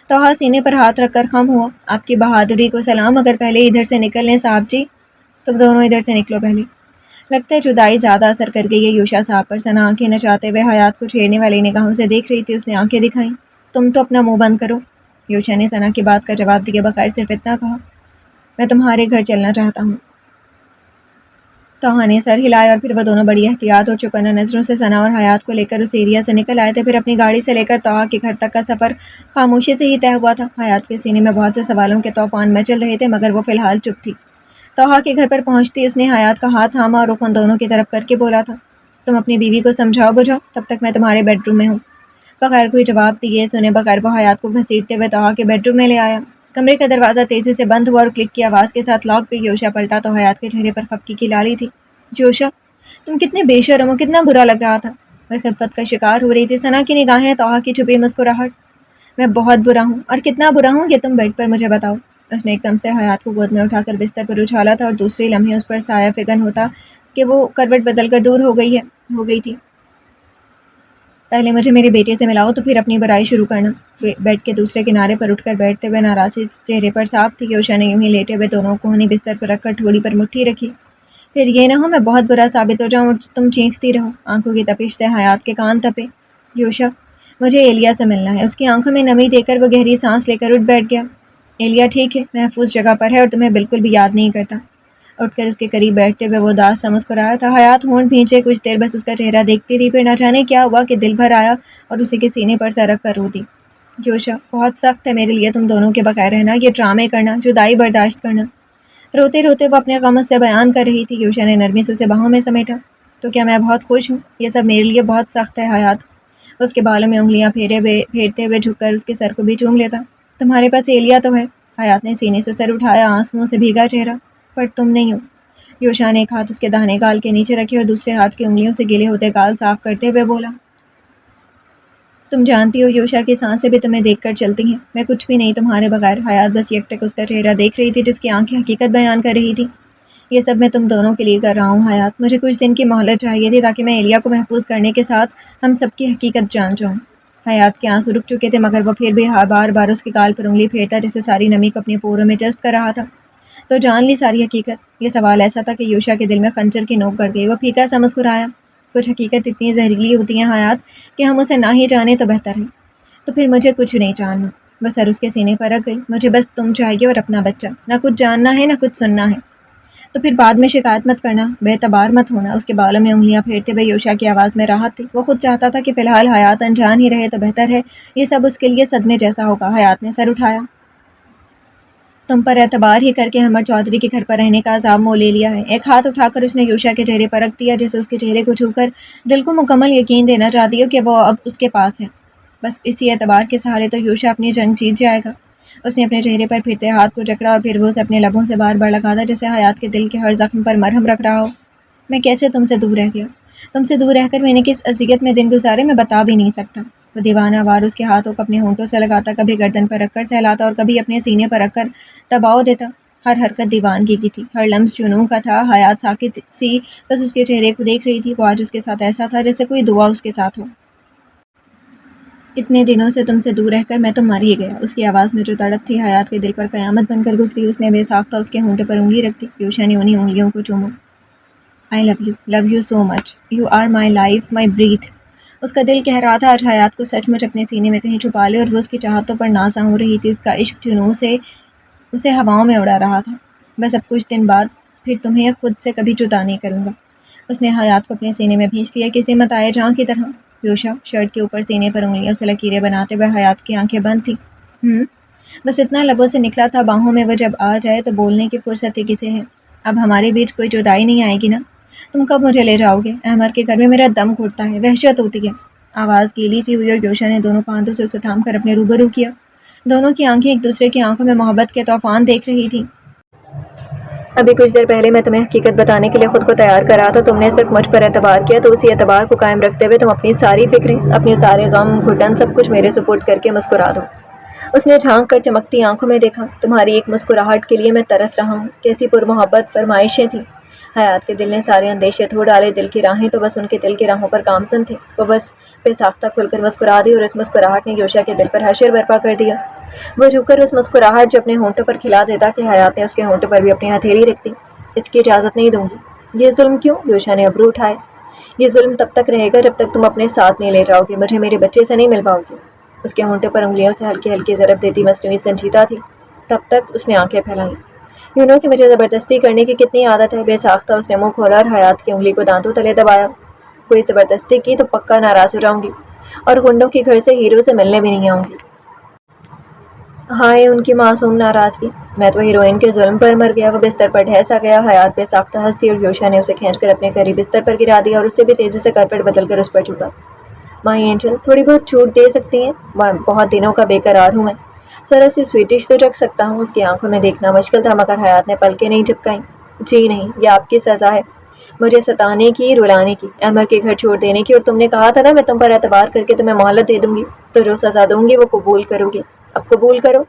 توحا سینے پر ہاتھ رکھ کر خم ہوا۔ آپ کی بہادری کو سلام مگر پہلے ادھر سے نکل لیں صاحب جی۔ تم دونوں ادھر سے نکلو پہلے۔ لگتا ہے جدائی زیادہ اثر کر گئی ہے یوشا صاحب پر۔ ثنا آنکھیں نچاتے ہوئے حیات کو چھیڑنے والی نگاہوں سے دیکھ رہی تھی۔ اس نے آنکھیں دکھائیں۔ تم تو اپنا منہ بند کرو۔ یوشا نے ثنا کی بات کا جواب دیے بغیر صرف اتنا کہا، میں تمہارے گھر چلنا چاہتا ہوں۔ توحا نے سر ہلایا اور پھر وہ دونوں بڑی احتیاط اور چوکنا نظروں سے ثنا اور حیات کو لے کر اس ایریا سے نکل آئے تھے۔ پھر اپنی گاڑی سے لے کر توحا کے گھر تک کا سفر خاموشی سے ہی طے ہوا تھا۔ حیات کے سینے میں بہت سے سوالوں کے طوفان مچل رہے تھے مگر وہ فی الحال چپ تھی۔ توحا کے گھر پر پہنچتی اس نے حیات کا ہاتھ تھاما اور رخ ان دونوں کی طرف کر کے بولا تھا، تم اپنی بیوی کو سمجھاؤ بجھاؤ، تب تک میں تمہارے بیڈ روم میں ہوں۔ بغیر کوئی جواب دیے سنے بغیر وہ حیات کو گھسیٹتے ہوئے توحا کے بیڈ روم میں لے آیا۔ کمرے کا دروازہ تیزی سے بند ہوا اور کلک کی آواز کے ساتھ لاک پہ یوشا پلٹا تو حیات کے چہرے پر خفگی کی لالی تھی۔ یوشا تم کتنے بے شرم ہو، کتنا برا لگ رہا تھا۔ وہ خفت کا شکار ہو رہی تھی۔ ثنا کی نگاہیں توحا کی چھپی مسکراہٹ، میں بہت برا ہوں، اور کتنا برا ہوں یہ تم بیڈ پر مجھے بتاؤ۔ اس نے ایک دم سے حیات کو گود میں اٹھا کر بستر پر اچھالا تھا اور دوسرے لمحے اس پر سایہ فگن ہوتا کہ وہ کروٹ بدل کر دور ہو گئی تھی۔ پہلے مجھے میرے بیٹے سے ملاؤ تو پھر اپنی برائی شروع کرنا۔ بیڈ کے دوسرے کنارے پر اٹھ کر بیٹھتے ہوئے ناراضی چہرے پر صاف تھی۔ یوشا نے یوں ہی لیٹے ہوئے دونوں کوہنی بستر پر رکھ کر ٹھوڑی پر مٹھی رکھی۔ پھر یہ نہ ہو میں بہت برا ثابت ہو جاؤں اور تم چینختی رہو۔ آنکھوں کی تپش سے حیات کے کان تپے۔ یوشا مجھے ایلیا سے ملنا ہے۔ اس کی آنکھوں میں نمی دے کر وہ گہری سانس لے کر اٹھ بیٹھ گیا۔ ایلیا ٹھیک ہے، محفوظ جگہ پر ہے اور تمہیں بالکل بھی یاد نہیں کرتا۔ اٹھ کر اس کے قریب بیٹھتے ہوئے وہ اداس سا مسکرایا تھا۔ حیات ہونٹ بھینچے کچھ دیر بس اس کا چہرہ دیکھتی رہی، پھر نہ جانے کیا ہوا کہ دل بھر آیا اور اسی کے سینے پر سر رکھ کر رو دی۔ یوشا بہت سخت ہے میرے لیے تم دونوں کے بغیر رہنا، یہ ڈرامے کرنا، جدائی برداشت کرنا۔ روتے روتے وہ اپنے غم اس سے بیان کر رہی تھی۔ یوشا نے نرمی سے اسے باہوں میں سمیٹا۔ تو کیا میں بہت خوش ہوں؟ یہ سب میرے لیے بہت سخت ہے حیات۔ اس کے بالوں میں انگلیاں پھیرتے ہوئے جھک کر اس کے سر کو بھی چوم لیتا۔ تمہارے پاس ایلیا تو ہے۔ حیات نے سینے سے سر اٹھایا، آنسوؤں سے بھیگا چہرہ، پر تم نہیں ہو۔ یوشا نے ایک ہاتھ اس کے داہنے گال کے نیچے رکھے اور دوسرے ہاتھ کی انگلیوں سے گیلے ہوتے گال صاف کرتے ہوئے بولا، تم جانتی ہو یوشا کی سانسیں بھی تمہیں دیکھ کر چلتی ہیں، میں کچھ بھی نہیں تمہارے بغیر۔ حیات بس یکٹک اس کا چہرہ دیکھ رہی تھی جس کی آنکھیں حقیقت بیان کر رہی تھی۔ یہ سب میں تم دونوں کے لیے کر رہا ہوں حیات، مجھے کچھ دن کی مہلت چاہیے تھی تاکہ میں ایلیا کو محفوظ کرنے کے ساتھ ہم سب کی حقیقت جان جاؤں۔ حیات کے آنسو رک چکے تھے مگر وہ پھر بھی بار بار اس کے گال پر انگلی پھیرتا جسے ساری نمی کو اپنے پوروں میں جذب کر رہا تھا۔ تو جان لی ساری حقیقت؟ یہ سوال ایسا تھا کہ یوشا کے دل میں خنجر کی نوک گڑ گئی۔ وہ پھیکا سا مسکرایا۔ کچھ حقیقت اتنی زہریلی ہوتی ہیں حیات کہ ہم اسے نہ ہی جانیں تو بہتر ہے۔ تو پھر مجھے کچھ نہیں جاننا۔ وہ سر اس کے سینے پر رکھ گئی۔ مجھے بس تم چاہیے اور اپنا بچہ، نہ کچھ جاننا ہے نہ کچھ سننا ہے۔ تو پھر بعد میں شکایت مت کرنا، بے اعتبار مت ہونا۔ اس کے بالوں میں انگلیاں پھیرتے ہوئے یوشا کی آواز میں راحت تھی۔ وہ خود چاہتا تھا کہ فی الحال حیات انجان ہی رہے تو بہتر ہے، یہ سب اس کے لیے صدمے جیسا ہوگا۔ حیات نے سر اٹھایا۔ تم پر اعتبار ہی کر کے ہمر چودھری کے گھر پر رہنے کا عذاب مول لے لیا ہے۔ ایک ہاتھ اٹھا کر اس نے یوشا کے چہرے پر رکھ دیا جیسے اس کے چہرے کو چھو کر دل کو مکمل یقین دینا چاہتی ہو کہ وہ اب اس کے پاس ہے۔ بس اسی اعتبار کے سہارے تو یوشا اپنی جنگ جیت جائے گا۔ اس نے اپنے چہرے پر پھرتے ہاتھ کو جکڑا اور پھر وہ اسے اپنے لبوں سے بار بار لگاتا جیسے حیات کے دل کے ہر زخم پر مرہم رکھ رہا ہو۔ میں کیسے تم سے دور رہ گیا، تم سے دور رہ کر میں نے کس اذیت میں دن گزارے میں بتا بھی نہیں سکتا۔ وہ دیوانہ وار اس کے ہاتھوں کو اپنے ہونٹوں سے لگاتا، کبھی گردن پر رکھ کر سہلاتا اور کبھی اپنے سینے پر رکھ کر دباؤ دیتا۔ ہر حرکت دیوانگی کی تھی، ہر لمس جنوں کا تھا۔ حیات ساکت سی بس اس کے چہرے کو دیکھ رہی تھی۔ وہ آج اس کے ساتھ ایسا تھا جیسے کوئی دعا اس کے ساتھ ہو۔ اتنے دنوں سے تم سے دور رہ کر میں تو مر ہی گیا۔ اس کی آواز میں جو تڑپ تھی حیات کے دل پر قیامت بن کر گزری۔ اس نے بے ساختہ اس کے ہونٹوں پر انگلی رکھ دی۔ یوشا نے انہیں انگلیوں کو چوما۔ I love you so much. You are my life, my breath. اس کا دل کہہ رہا تھا آج حیات کو سچ مچ اپنے سینے میں کہیں چھپا لے، اور وہ اس کی چاہتوں پر نازاں ہو رہی تھی۔ اس کا عشق جنوں سے اسے ہواؤں میں اڑا رہا تھا۔ بس اب کچھ دن بعد پھر تمہیں خود سے کبھی جدا نہیں کروں گا۔ اس نے حیات کو اپنے سینے میں بھینچ لیا کسی متائے جاں کی طرح۔ یوشا شرٹ کے اوپر سینے پر انگلیوں سے لکیریں بناتے ہوئے، حیات کی آنکھیں بند تھیں۔ بس اتنا لبوں سے نکلا تھا، باہوں میں وہ جب آ جائے تو بولنے کی فرصت ہی کسے ہے۔ اب ہمارے بیچ کوئی جدائی نہیں آئے گی نا؟ تم کب مجھے لے جاؤ گے؟ احمر کے گھر میں میرا دم گھٹتا ہے، وحشت ہوتی ہے۔ آواز گیلی سی ہوئی اور یوشا نے دونوں ہاتھوں سے اسے تھام کر اپنے روبرو کیا۔ دونوں کی آنکھیں ایک دوسرے کی آنکھوں میں محبت کے طوفان دیکھ رہی تھیں۔ ابھی کچھ دیر پہلے میں تمہیں حقیقت بتانے کے لیے خود کو تیار کرا تھا، تم نے صرف مجھ پر اعتبار کیا، تو اسی اعتبار کو قائم رکھتے ہوئے تم اپنی ساری فکریں، اپنے سارے غم گھٹن سب کچھ میرے سپرد کر کے مسکرا دو۔ اس نے جھانک کر چمکتی آنکھوں میں دیکھا۔ تمہاری ایک مسکراہٹ کے لیے میں ترس رہا ہوں۔ کیسی پرمحبت فرمائشیں تھیں۔ حیات کے دل نے سارے اندیشے دھو ڈالے، دل کی راہیں تو بس ان کے دل کی راہوں پر گامزن تھیں۔ وہ بس بے ساختہ کھل کر مسکرا دی اور اس مسکراہٹ نے یوشا کے دل پر حشر برپا کر دیا۔ وہ جھک کر اس مسکراہٹ جو اپنے ہونٹوں پر کھلا دیتا کہ حیات نے اس کے ہونٹوں پر بھی اپنی ہتھیلی رکھ دی۔ اس کی اجازت نہیں دوں گی۔ یہ ظلم کیوں؟ یوشا نے ابرو اٹھائے۔ یہ ظلم تب تک رہے گا جب تک تم اپنے ساتھ نہیں لے جاؤ گے، مجھے میرے بچے سے نہیں مل پاؤ گی۔ اس کے ہونٹوں پر انگلیوں سے ہلکی ہلکی ضرب دیتی مصنوعی سنجیدہ تھی۔ تب تک اس نے آنکھیں پھیلائیں۔ یوں نو کہ مجھے زبردستی کرنے کی کتنی عادت ہے۔ بے ساختہ اس نے منہ کھولا اور حیات کی انگلی کو دانتوں تلے دبایا۔ کوئی زبردستی کی تو پکا ناراض ہو جاؤں گی اور گنڈوں کے گھر سے ہیرو سے ملنے بھی نہیں آؤں گی۔ ہائے ان کی معصوم ناراضگی! میں تو ہیروئن کے ظلم پر مر گیا۔ وہ بستر پر ڈھیسا گیا۔ حیات بے ساختہ ہنسی اور یوشا نے اسے کھینچ کر اپنے قریب بستر پر گرا دیا اور اس سے بھی تیزی سے کرپٹ بدل کر اس پر جھکا۔ مائی اینجل، تھوڑی بہت چھوٹ دے سکتی ہیں؟ بہت دنوں کا بے قرار ہوں میں، ذرا سی سویٹش تو رکھ سکتا ہوں۔ اس کی آنکھوں میں دیکھنا مشکل تھا مگر حیات نے پلکیں نہیں جھپکائیں۔ جی نہیں، یہ آپ کی سزا ہے، مجھے ستانے کی، رلانے کی، احمد کے گھر چھوڑ دینے کی، اور تم نے کہا تھا نا میں تم پر اعتبار کر کے تمہیں مہلت دے دوں گی، تو جو سزا دوں گی وہ قبول کرو گی۔ اب قبول کرو۔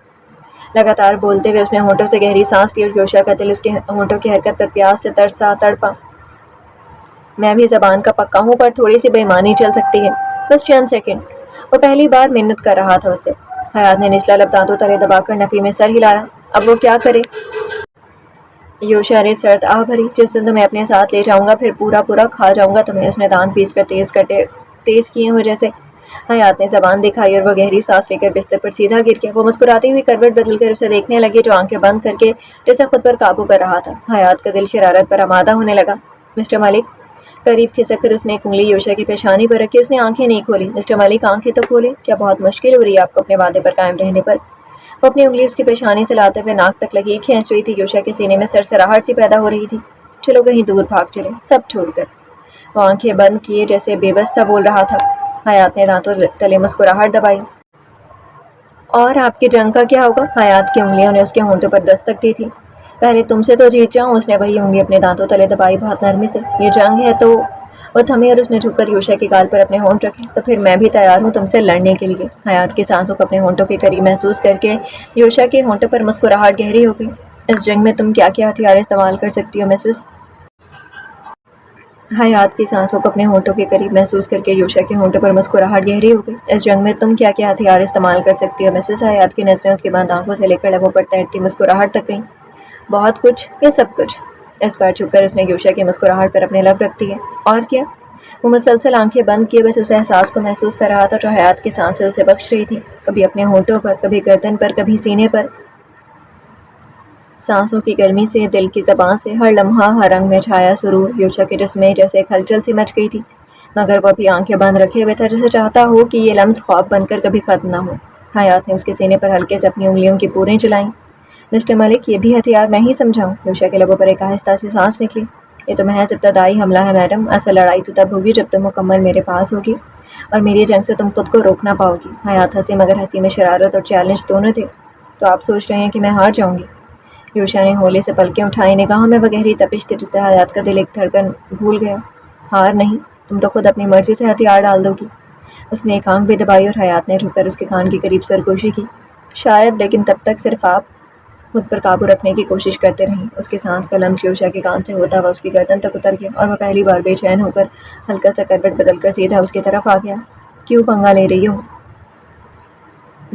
لگاتار بولتے ہوئے اس نے ہونٹوں سے گہری سانس لی اور یوشا کا دل اس کے ہونٹوں کی حرکت پر پیاس سے ترسا تڑپا۔ میں بھی زبان کا پکا ہوں پر تھوڑی سی بے ایمانی چل سکتی ہے، بس چند سیکنڈ۔ وہ پہلی بار منت کر رہا تھا اس سے۔ حیات نے نچلا لب دانتوں تلے دبا کر نفی میں سر ہلایا۔ اب وہ کیا کرے؟ یوشا نے سرد آہ بھری۔ جس دن تمہیں اپنے ساتھ لے جاؤں گا پھر پورا پورا کھا جاؤں گا تمہیں۔ اس نے دانت پیس کر تیز کیے ہوں جیسے۔ حیات نے زبان دکھائی اور وہ گہری سانس لے کر بستر پر سیدھا گر گیا۔ وہ مسکراتی ہوئی کروٹ بدل کر اسے دیکھنے لگی جو آنکھیں بند کر کے جیسے خود پر قابو کر رہا تھا۔ حیات کا دل شرارت پر آمادہ ہونے لگا۔ مسٹر ملک، قریب کھسک کر اس نے ایک انگلی یوشا کی پیشانی پر رکھی۔ اس نے آنکھیں نہیں کھولی۔ مسٹر ملک آنکھیں تو کھولے، کیا بہت مشکل ہو رہی ہے آپ کو اپنے وعدے پر قائم رہنے پر؟ وہ اپنی انگلی اس کی پیشانی سے لاتے ہوئے ناک تک لگی کھینچ رہی تھی۔ یوشا کے سینے میں سرسراہٹ سی پیدا ہو رہی تھی۔ چلو کہیں دور بھاگ چلے، سب چھوڑ کر۔ وہ آنکھیں بند کیے جیسے بے بس سا بول رہا تھا۔ حیات نے دانتوں تلے مسکراہٹ دبائی۔ اور آپ کی جنگ کا کیا ہوگا؟ حیات کی انگلیوں نے اس کے ہونٹوں پر دستک دی تھی۔ پہلے تم سے تو جیت جاؤں۔ اس نے وہی انگلی اپنے دانتوں تلے دبائی بہت نرمی سے۔ یہ جنگ ہے تو وہ تھمی اور اس نے جھک کر یوشا کے گال پر اپنے ہونٹ رکھے۔ تو پھر میں بھی تیار ہوں تم سے لڑنے کے لیے۔ حیات کی سانسوں کو اپنے ہونٹوں کے قریب محسوس کر کے یوشا کے ہونٹوں پر مسکراہٹ گہری ہو گئی۔ اس جنگ میں تم کیا کیا ہتھیار استعمال کر سکتی ہو مسز؟ حیات کی سانسوں کو اپنے ہونٹوں کے قریب محسوس کر کے یوشا کے ہونٹوں پر مسکراہٹ گہری ہو گئی۔ اس جنگ میں تم کیا کیا ہتھیار استعمال کر سکتی ہو مسز؟ حیات کی نظریں اس کے بند آنکھوں سے لے کر لبوں پر تیرتی مسکراہٹ تک گئیں۔ بہت کچھ یا سب کچھ؟ اس بار جھک کر اس نے یوشا کی مسکراہٹ پر اپنے لب رکھ دیے۔ اور کیا؟ وہ مسلسل آنکھیں بند کیے بس اس احساس کو محسوس کر رہا تھا جو حیات کی سانسیں اسے بخش رہی تھیں، کبھی اپنے ہونٹوں پر، کبھی گردن پر، کبھی سینے پر۔ سانسوں کی گرمی سے، دل کی زبان سے، ہر لمحہ ہر رنگ میں چھایا سرور۔ یوشا کے جسم میں جیسے ایک ہلچل سی مچ گئی تھی مگر وہ ابھی آنکھیں بند رکھے ہوئے تھا جیسے چاہتا ہو کہ یہ لمس خواب بن کر کبھی ختم نہ ہو۔ حیات نے اس کے سینے پر ہلکے سے اپنی انگلیوں کی پوریں چلائیں۔ مسٹر ملک، یہ بھی ہتھیار میں ہی سمجھاؤں؟ یوشا کے لبوں پر ایک آہستہ سی سانس نکلی۔ یہ تو محض ابتدائی حملہ ہے میڈم، اصل لڑائی تو تب ہوگی جب تم مکمل میرے پاس ہوگی اور میری جنگ سے تم خود کو روک نہ پاؤ گی۔ حیات ہنسی مگر ہنسی میں شرارت اور چیلنج دونوں تھے۔ تو آپ سوچ رہے ہیں کہ میں ہار جاؤں گی؟ یوشا نے ہولے سے پلکیں اٹھائی، نگاہوں میں وہ گہری تپش تھی جس سے حیات کا دل ایک دھڑکن بھول گیا۔ ہار نہیں، تم تو خود اپنی مرضی سے ہتھیار ڈال دو گی۔ اس نے ایک آنکھ بھی دبائی اور حیات نے جھک کر اس کے کان کے قریب سرگوشی کی۔ شاید، لیکن تب تک صرف آپ خود پر قابو رکھنے کی کوشش کرتے رہیں۔ اس کے سانس کا لمس یوشا کے کان سے ہوتا ہوا اس کی گردن تک اتر گیا اور وہ پہلی بار بے چین ہو کر ہلکا سا کروٹ بدل کر سیدھا اس کی طرف آ گیا۔ کیوں پنگا لے رہی ہو؟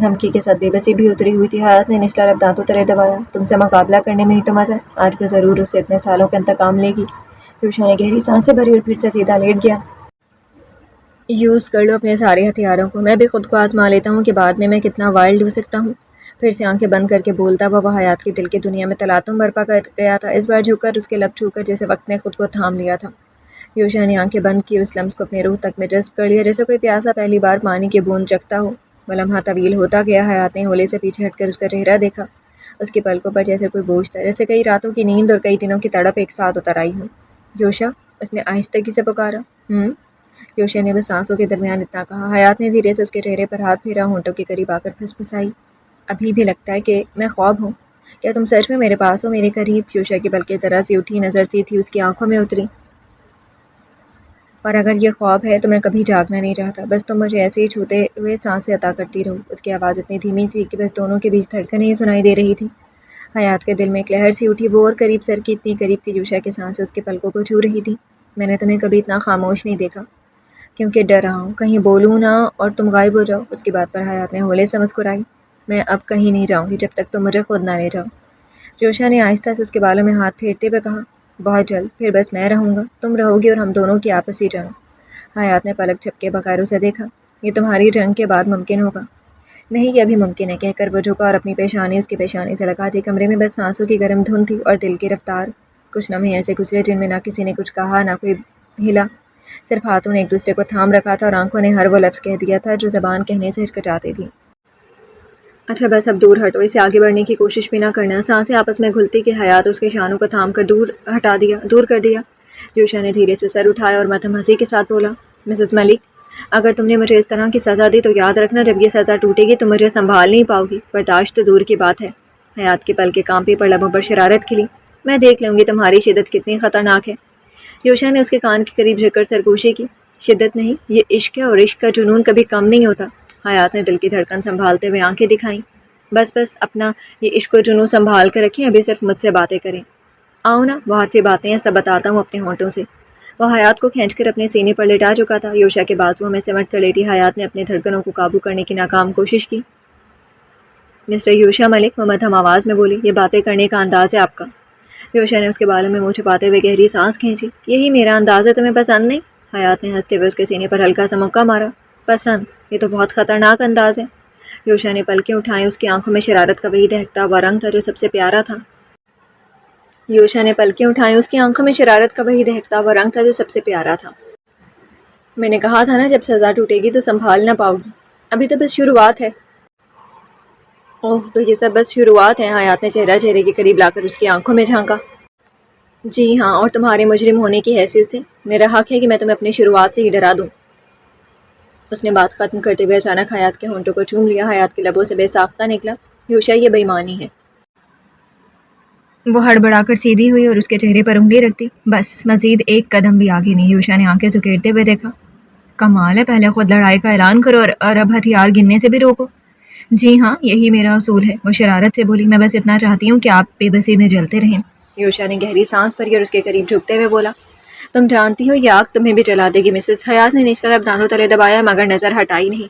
دھمکی کے ساتھ بے بسی بھی اتری ہوئی تھی۔ حیات نے نچلا لب دانتوں تلے دبایا۔ تم سے مقابلہ کرنے میں ہی تو مزہ ہے، آج وہ ضرور اس سے اتنے سالوں کا انتقام لے گی۔ یوشا نے گہری سانسیں بھری اور پھر سے سیدھا لیٹ گیا۔ یوز کر لو اپنے سارے ہتھیاروں کو، میں بھی خود کو آزما لیتا ہوں کہ بعد میں کتنا وائلڈ ہو سکتا ہوں۔ پھر سے آنکھیں بند کر کے بولتا وہ حیات کے دل کی دنیا میں تلاطم برپا کر گیا تھا۔ اس بار جھک کر اس کے لب چھو کر جیسے وقت نے خود کو تھام لیا تھا۔ یوشا نے آنکھیں بند کی، اس لمس کو اپنی روح تک میں جذب کر لیا جیسے کوئی پیاسا پہلی بار پانی کی بوند چکھتا ہو۔ وہ لمحہ طویل ہوتا گیا۔ حیات نے ہولے سے پیچھے ہٹ کر اس کا چہرہ دیکھا۔ اس کی پلکوں پر جیسے کوئی بوجھ تھا، جیسے کئی راتوں کی نیند اور کئی دنوں کی تڑپ ایک ساتھ اتر آئی ہوں۔ یوشا، اس نے آہستگی سے پکارا۔ یوشا نے بس سانسوں کے درمیان اتنا کہا۔ حیات نے دھیرے سے اس کے چہرے پر ہاتھ پھیرا، ہونٹوں کے قریب آ کر پھسپھسائی۔ ابھی بھی لگتا ہے کہ میں خواب ہوں. کیا تم سچ میں میرے پاس ہو، میرے قریب؟ یوشا کی پلکیں ذرا سی اٹھی نظر سی تھی اس کی آنکھوں میں اتری. اور اگر یہ خواب ہے تو میں کبھی جاگنا نہیں چاہتا، بس تم مجھے ایسے ہی چھوتے ہوئے سانسیں عطا کرتی رہو. اس کی آواز اتنی دھیمی تھی کہ بس دونوں کے بیچ دھڑکنیں ہی سنائی دے رہی تھی. حیات کے دل میں ایک لہر سی اٹھی، وہ اور قریب سر کی اتنی قریب کہ یوشا کی سانسیں اس کے پلکوں کو چھو رہی تھی. میں نے تمہیں کبھی اتنا خاموش نہیں دیکھا، کیونکہ ڈر رہا ہوں کہیں بولوں نہ اور تم غائب ہو جاؤ. اس کی بات پر حیات نے ہولے سے مسکرائی. میں اب کہیں نہیں جاؤں گی جب تک تم مجھے خود نہ لے جاؤ. یوشا نے آہستہ سے اس کے بالوں میں ہاتھ پھیرتے ہوئے کہا. بہت جلد، پھر بس میں رہوں گا، تم رہو گی اور ہم دونوں کی آپسی جنگ. حیات نے پلک جھپکے بغیر اسے دیکھا. یہ تمہاری جنگ کے بعد ممکن ہوگا. نہیں، یہ ابھی ممکن ہے، کہہ کر وہ جھکا اور اپنی پیشانی اس کی پیشانی سے لگا دی. کمرے میں بس سانسوں کی گرم دھن تھی اور دل کی رفتار. کچھ لمحے ایسے گزرے جن میں نہ کسی نے کچھ کہا، نہ کوئی ہلا. صرف ہاتھوں نے ایک دوسرے کو تھام رکھا تھا اور آنکھوں نے ہر وہ لفظ کہہ دیا تھا جو زبان کہنے سے ہچکچاتی تھی. اچھا بس اب دور ہٹو، اسے آگے بڑھنے کی کوشش بھی نہ کرنا. سانسیں آپس میں گھلتی کہ حیات اس کے شانوں کو تھام کر دور کر دیا. یوشا نے دھیرے سے سر اٹھایا اور مدھم ہنسی کے ساتھ بولا. مسز ملک، اگر تم نے مجھے اس طرح کی سزا دی تو یاد رکھنا جب یہ سزا ٹوٹے گی تو مجھے سنبھال نہیں پاؤ گی. برداشت تو دور کی بات ہے. حیات کے پلکیں کانپی پر لبوں پر شرارت کھلی. میں دیکھ لوں گی تمہاری شدت کتنی خطرناک ہے. یوشا نے اس کے کان کے قریب جھک کر سرگوشی کی. شدت نہیں، یہ عشق ہے، اور عشق کا جنون کبھی کم نہیں ہوتا. حیات نے دل کی دھڑکن سنبھالتے ہوئے آنکھیں دکھائیں. بس اپنا یہ عشق و جنون سنبھال کر رکھیں، ابھی صرف مجھ سے باتیں کریں. آؤ نا، بہت سی باتیں ہیں، سب بتاتا ہوں اپنے ہونٹوں سے. وہ حیات کو کھینچ کر اپنے سینے پر لٹا چکا تھا. یوشا کے بازوؤں میں سمٹ کر لیٹی حیات نے اپنے دھڑکنوں کو قابو کرنے کی ناکام کوشش کی. مسٹر یوشا ملک، وہ مدھم آواز میں بولی، یہ باتیں کرنے کا انداز ہے آپ کا؟ یوشا نے اس کے بالوں میں منہ چھپاتے ہوئے گہری سانس کھینچی. یہی میرا انداز ہے، تمہیں پسند نہیں؟ حیات نے ہنستے ہوئے اس کے سینے پر ہلکا سا مکہ مارا. پسند؟ یہ تو بہت خطرناک انداز ہے. یوشا نے پلکیں اٹھائیں. اس کی آنکھوں میں شرارت کا وہی دہکتا ہوا رنگ تھا جو سب سے پیارا تھا. یوشا نے پلکیں اٹھائیں. اس کی آنکھوں میں شرارت کا وہی دہکتا ہوا رنگ تھا جو سب سے پیارا تھا. میں نے کہا تھا نا جب سزا ٹوٹے گی تو سنبھال نہ پاؤ گی. ابھی تو بس شروعات ہے. اوہ، تو یہ سب بس شروعات ہے؟ حیات نے چہرہ چہرے کے قریب لا کر اس کی آنکھوں میں جھانکا. جی ہاں، اور تمہارے مجرم ہونے کی حیثیت سے میرا حق ہے کہ میں تمہیں اپنی شروعات سے ہی ڈرا دوں. اس نے بات ختم کرتے ہوئے اچانک حیات کے ہونٹوں کو چوم لیا. حیات کے لبوں سے بے ساختہ نکلا. یوشا، یہ بے ایمانی ہے. وہ ہڑبڑا کر سیدھی ہوئی اور اس کے چہرے پر انگلی رکھ دی. بس، مزید ایک قدم بھی آگے نہیں. یوشا نے آنکھیں سکیڑتے ہوئے دیکھا. کمال ہے، پہلے خود لڑائی کا اعلان کرو اور اب ہتھیار گننے سے بھی روکو. جی ہاں، یہی میرا اصول ہے، وہ شرارت سے بولی. میں بس اتنا چاہتی ہوں کہ آپ بے بسی میں جلتے رہیں. یوشا نے گہری سانس بھری اور اس کے قریب جھکتے ہوئے بولا. تم جانتی ہو یہ آگ تمہیں بھی جلا دے گی مسز. حیات نے نچلا لب دانتوں تلے دبایا مگر نظر ہٹائی نہیں.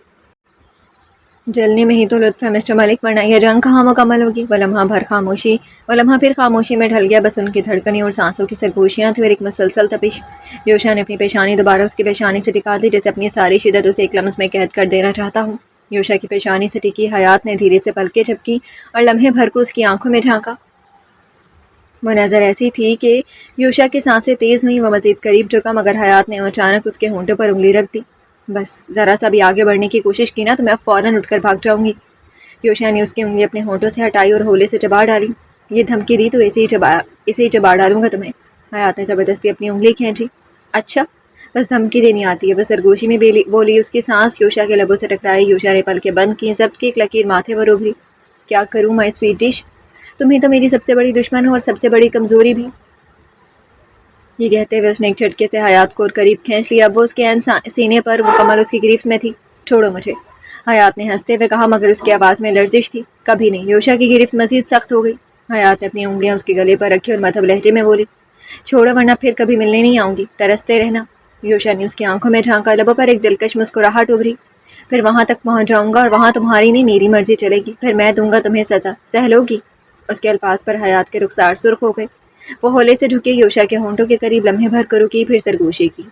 جلنے میں ہی تو لطف ہے مسٹر ملک، ورنہ یہ جنگ کہاں مکمل ہوگی. وہ لمحہ پھر خاموشی میں ڈھل گیا. بس ان کی دھڑکنیں اور سانسوں کی سرگوشیاں تھیں اور ایک مسلسل تپش. یوشا نے اپنی پیشانی دوبارہ اس کی پیشانی سے ٹکا دی، جیسے اپنی ساری شدت اسے ایک لمس میں قید کر دینا چاہتا ہوں. یوشا کی پیشانی سے ٹکی حیات نے دھیرے سے پلکیں جھپکی اور لمحے بھر کو اس کی آنکھوں میں جھانکا. وہ نظر ایسی تھی کہ یوشا کی سانسیں تیز ہوئیں. وہ مزید قریب جھکا مگر حیات نے اچانک اس کے ہونٹوں پر انگلی رکھ دی. بس ذرا سا بھی آگے بڑھنے کی کوشش کی نا تو میں اب فوراً اٹھ کر بھاگ جاؤں گی. یوشا نے اس کی انگلی اپنے ہونٹوں سے ہٹائی اور ہولے سے چبا ڈالی. یہ دھمکی دی تو اسے ہی چبا ڈالوں گا تمہیں. حیات نے زبردستی اپنی انگلی کھینچی. اچھا، بس دھمکی دینی آتی ہے؟ وہ سرگوشی میں بولی. اس کی سانس یوشا کے لبوں سے ٹکرائی. یوشا نے پلکیں بند کی. ضبط کی ایک لکیر ماتھے پر ابھری. کیا کروں مائی سویٹ ڈش، تمہیں تو میری سب سے بڑی دشمن ہو اور سب سے بڑی کمزوری بھی. یہ کہتے ہوئے اس نے ایک جھٹکے سے حیات کو اور قریب کھینچ لیا. اب وہ اس کے سینے پر مکمل اس کی گرفت میں تھی. چھوڑو مجھے، حیات نے ہنستے ہوئے کہا مگر اس کی آواز میں لرزش تھی. کبھی نہیں. یوشا کی گرفت مزید سخت ہو گئی. حیات نے اپنی انگلیاں اس کے گلے پر رکھی اور مدھم لہجے میں بولی. چھوڑو ورنہ پھر کبھی ملنے نہیں آؤں گی، ترستے رہنا. یوشا نے اس کی آنکھوں میں جھانکا. لبوں پر ایک دلکش مسکراہٹ ابھری. پھر وہاں تک پہنچ جاؤں گا اور وہاں تمہاری نہیں میری مرضی چلے گی. پھر میں دوں گا تمہیں سزا، سہ لو گی. اس کے الفاظ پر حیات کے رخسار سرخ ہو گئے. وہ ہولے سے جھکے یوشا کے ہونٹوں کے قریب لمحے بھر کو رکی، پھر سرگوشی کی.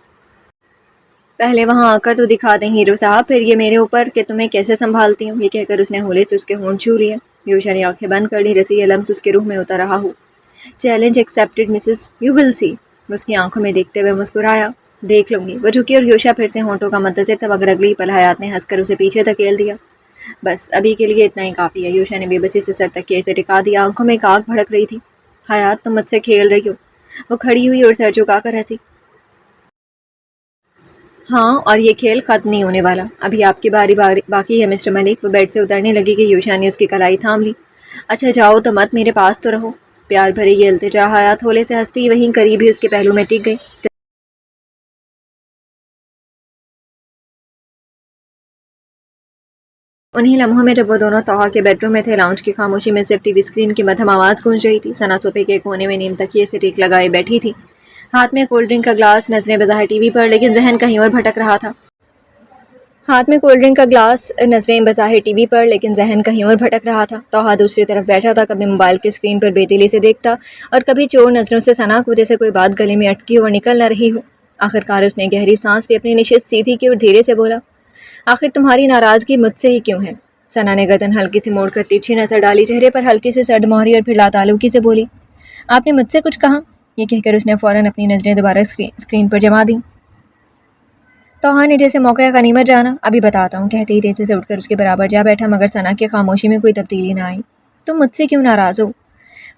پہلے وہاں آ کر تو دکھا دیں ہیرو صاحب، پھر یہ میرے اوپر کہ تمہیں کیسے سنبھالتی ہوں. یہ کہہ کر اس نے ہولے سے اس کے ہونٹ چھو لیے. یوشا نے آنکھیں بند کر لی جیسے یہ لمس اس کے روح میں اتر رہا ہو. Challenge accepted mrs, you will see. اس کی آنکھوں میں دیکھتے ہوئے مسکرایا. دیکھ لوں گی. وہ جھکی اور یوشا پھر سے ہونٹوں کا منتظر تھا مگر اگلی پل حیات نے ہنس کر اسے پیچھے دھکیل دیا. بس ابھی کے لیے اتنا ہی کافی ہے. یوشا نے بے بسی سے سر تکیے سے ٹکا دیا. آنکھوں میں ایک آگ بھڑک رہی تھی. حیات، تم مجھ سے کھیل رہی ہو. وہ کھڑی ہوئی اور سر جھکا کر ہنسی. ہاں، اور یہ کھیل ختم نہیں ہونے والا، ابھی آپ کی باری باقی ہے مسٹر ملک۔ وہ بیڈ سے اترنے لگی کہ یوشا نے اس کی کلائی تھام لی۔ اچھا جاؤ تو مت، میرے پاس تو رہو۔ پیار بھری یہ التجا حیات تھولے سے ہنستی وہیں قریب ہی اس کے پہلو میں ٹک گئی۔ انہی لمحوں میں جب وہ دونوں طاہا کے بیڈ روم میں تھے، لاؤنج کی خاموشی میں صرف ٹی وی اسکرین کی مدھم آواز گونج رہی تھی۔ ثنا صوفے کے کونے میں نیم تکیے سے ٹیک لگائے بیٹھی تھی، ہاتھ میں کولڈ ڈرنک کا گلاس، نظریں بظاہر ٹی وی پر لیکن ذہن کہیں اور بھٹک رہا تھا۔ ہاتھ میں کولڈ ڈرنک کا گلاس، نظریں بظاہر ٹی وی پر لیکن ذہن کہیں اور بھٹک رہا تھا۔ طاہا دوسری طرف بیٹھا تھا، کبھی موبائل کی اسکرین پر بے دلی سے دیکھتا اور کبھی چور نظروں سے ثنا کو جیسے کوئی بات گلے میں اٹکی اور نکل نہ رہی ہو۔ آخرکار اس نے گہری سانس لی، اپنی نشست سیدھی کی اور دھیرے سے بولا، آخر تمہاری ناراضگی مجھ سے ہی کیوں ہے؟ ثنا نے گردن ہلکی سی موڑ کر تیرچھی نظر ڈالی، چہرے پر ہلکی سی سرد مہری اور پھر لاتعلقی سے بولی، آپ نے مجھ سے کچھ کہا؟ یہ کہہ کر اس نے فوراً اپنی نظریں دوبارہ اسکرین پر جما دیں۔ طاہا نے جیسے موقع غنیمت جانا، ابھی بتاتا ہوں، کہتے ہی تیزی سے اٹھ کر اس کے برابر جا بیٹھا، مگر ثنا کی خاموشی میں کوئی تبدیلی نہ آئی۔ تم مجھ سے کیوں ناراض ہو؟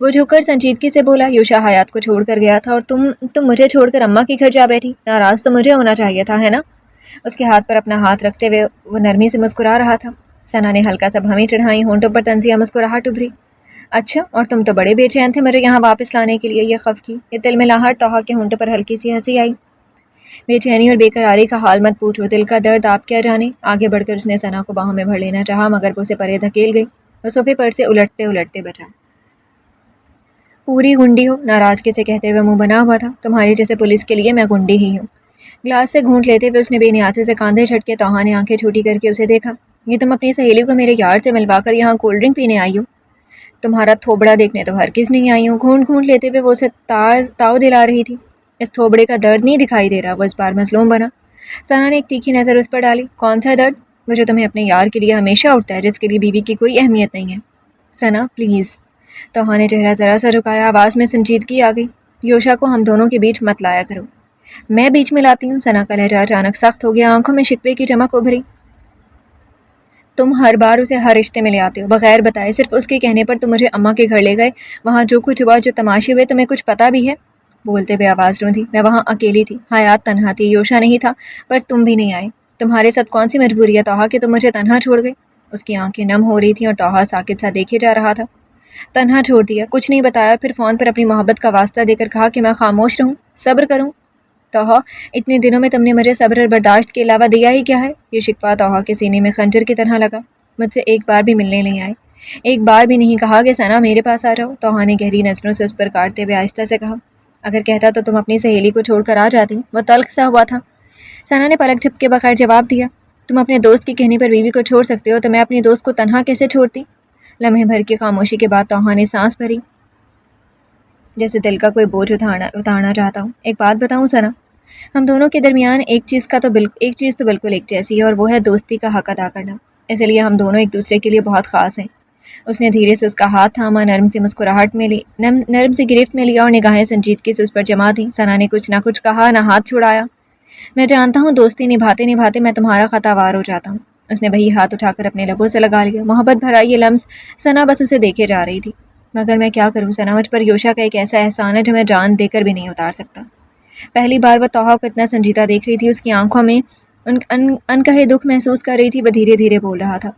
وہ جھک کر سنجیدگی سے بولا، یوشا حیات کو چھوڑ کر گیا تھا اور تم مجھے چھوڑ کر اماں کے گھر جا بیٹھی، ناراض تو مجھے ہونا چاہیے تھا، ہے نا؟ اس کے ہاتھ پر اپنا ہاتھ رکھتے ہوئے وہ نرمی سے مسکرا رہا تھا۔ ثنا نے ہلکا سا بھویں چڑھائی، ہونٹوں پر طنزیہ مسکراہٹ ابھری۔ اچھا، اور تم تو بڑے بے چین تھے مجھے یہاں واپس لانے کے لیے، یہ خف کی، یہ تلملاہٹ۔ طاہا کے ہونٹوں پر ہلکی سی ہنسی آئی۔ بے چینی اور بے قراری کا حال مت پوچھو، دل کا درد آپ کیا جانے۔ آگے بڑھ کر اس نے ثنا کو باہوں میں بھر لینا چاہا، مگر وہ اسے پرے دھکیل گئی۔ وہ صوفے پر سے الٹتے الٹتے بچا۔ پوری گنڈی ہو، ناراضگی سے کہتے ہوئے منہ بنا ہوا تھا، تمہاری جیسے پولیس کے لیے میں گنڈی ہی ہوں۔ گلاس سے گھونٹ لیتے ہوئے اس نے بے نیازی سے کاندھے جھٹکے۔ طاہا نے آنکھیں چھوٹی کر کے اسے دیکھا، یہ تم اپنی سہیلی کو میرے یار سے ملوا کر یہاں کولڈ ڈرنک پینے آئی ہو؟ تمہارا تھوبڑا دیکھنے تو ہرگز نہیں آئی ہوں۔ گھونٹ گھونٹ لیتے ہوئے وہ اسے تاؤ دلا رہی تھی۔ اس تھوبڑے کا درد نہیں دکھائی دے رہا؟ وہ اس بار مظلوم بنا۔ ثنا نے ایک تیکھی نظر اس پر ڈالی، کون سا درد؟ وہ جو تمہیں اپنے یار کے لیے ہمیشہ اٹھتا ہے، جس کے لیے بیوی کی کوئی اہمیت نہیں ہے۔ ثنا پلیز۔ طاہا نے چہرہ ذرا سا جھکایا، آواز میں سنجیدگی آ گئی، یوشا کو ہم دونوں کے بیچ مت لایا کرو۔ میں بیچ میں لاتی ہوں؟ ثنا کا لہجہ اچانک سخت ہو گیا، آنکھوں میں شکوے کی چمک ابھری۔ تم ہر بار اسے ہر رشتے میں لے آتے ہو بغیر بتائے، صرف اس کے کہنے پر تم مجھے اماں کے گھر لے گئے، وہاں جو کچھ ہوا، جو تماشے ہوئے، تمہیں کچھ پتہ بھی ہے؟ بولتے ہوئے آواز روندھی، میں وہاں اکیلی تھی، حیات تنہا تھی، یوشا نہیں تھا، پر تم بھی نہیں آئے۔ تمہارے ساتھ کون سی مجبوری ہے طاہا کہ تم مجھے تنہا چھوڑ گئے؟ اس کی آنکھیں نم ہو رہی تھیں اور طاہا ساکت سا دیکھے جا رہا تھا۔ تنہا چھوڑ دیا، کچھ نہیں بتایا، پھر فون پر اپنی محبت کا واسطہ دے کر کہا کہ میں خاموش رہوں، صبر کروں۔ طاہا، اتنے دنوں میں تم نے مجھے صبر اور برداشت کے علاوہ دیا ہی کیا ہے؟ یہ شکوہ طاہا کے سینے میں خنجر کی طرح لگا۔ مجھ سے ایک بار بھی ملنے نہیں آئے، ایک بار بھی نہیں کہا کہ ثنا میرے پاس آ جاؤ؟ طاہا نے گہری نظروں سے اس پر کاٹتے ہوئے آہستہ سے کہا، اگر کہتا تو تم اپنی سہیلی کو چھوڑ کر آ جاتی۔ وہ تلخ سا ہوا تھا۔ ثنا نے پلک جھپکے بغیر جواب دیا، تم اپنے دوست کے کہنے پر بیوی کو چھوڑ سکتے ہو تو میں اپنی دوست کو تنہا کیسے چھوڑتی؟ لمحے بھر کی خاموشی کے بعد طاہا نے سانس بھری، جیسے دل کا کوئی بوجھ اتارنا چاہتا ہوں۔ ایک بات بتاؤں ثنا، ہم دونوں کے درمیان ایک چیز تو بالکل ایک جیسی ہے، اور وہ ہے دوستی کا حق ادا کرنا، اسی لیے ہم دونوں ایک دوسرے کے لیے بہت خاص ہیں۔ اس نے دھیرے سے اس کا ہاتھ تھاما، نرم سی مسکراہٹ میں لی، نرم سی گرفت میں لیا اور نگاہیں سنجیدگی سے اس پر جما دیں۔ ثنا نے کچھ نہ کچھ کہا، نہ ہاتھ چھڑایا۔ میں جانتا ہوں دوستی نبھاتے نبھاتے میں تمہارا خطا وار ہو جاتا ہوں۔ اس نے وہی ہاتھ اٹھا کر اپنے لبوں سے لگا لیا، محبت بھرا یہ لمس۔ ثنا بس اسے دیکھے جا رہی تھی، مگر میں کیا کروں ثنا، مجھ پر یوشا کا ایک ایسا احسان ہے جو میں جان دے کر بھی نہیں اتار سکتا۔ پہلی بار وہ طاہا کو اتنا سنجیدہ دیکھ رہی تھی، اس کی آنکھوں میں انکہے دکھ محسوس کر رہی تھی۔ وہ دھیرے دھیرے بول رہا تھا،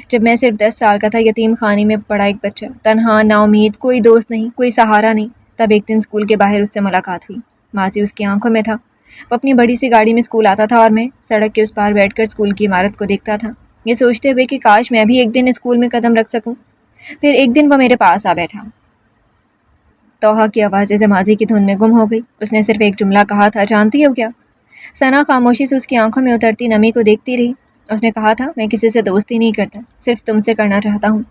جب میں صرف 10 سال کا تھا، یتیم خانے میں پڑا ایک بچہ، تنہا، نا امید، کوئی دوست نہیں، کوئی سہارا نہیں، تب ایک دن اسکول کے باہر اس سے ملاقات ہوئی۔ ماضی اس کی آنکھوں میں تھا۔ وہ اپنی بڑی سی گاڑی میں اسکول آتا تھا اور میں سڑک کے اس پار بیٹھ کر اسکول کی عمارت کو دیکھتا تھا، یہ سوچتے ہوئے کہ کاش میں بھی ایک دن اسکول میں قدم رکھ سکوں۔ پھر ایک دن وہ میرے پاس آ بیٹھا۔ طاہا کی آواز جیسے ماضی کی دھند میں گم ہو گئی۔ اس نے صرف ایک جملہ کہا تھا، جانتی ہو کیا؟ ثنا خاموشی سے اس کی آنکھوں میں اترتی نمی کو دیکھتی رہی۔ اس نے کہا تھا، میں کسی سے دوستی نہیں کرتا، صرف تم سے کرنا چاہتا ہوں۔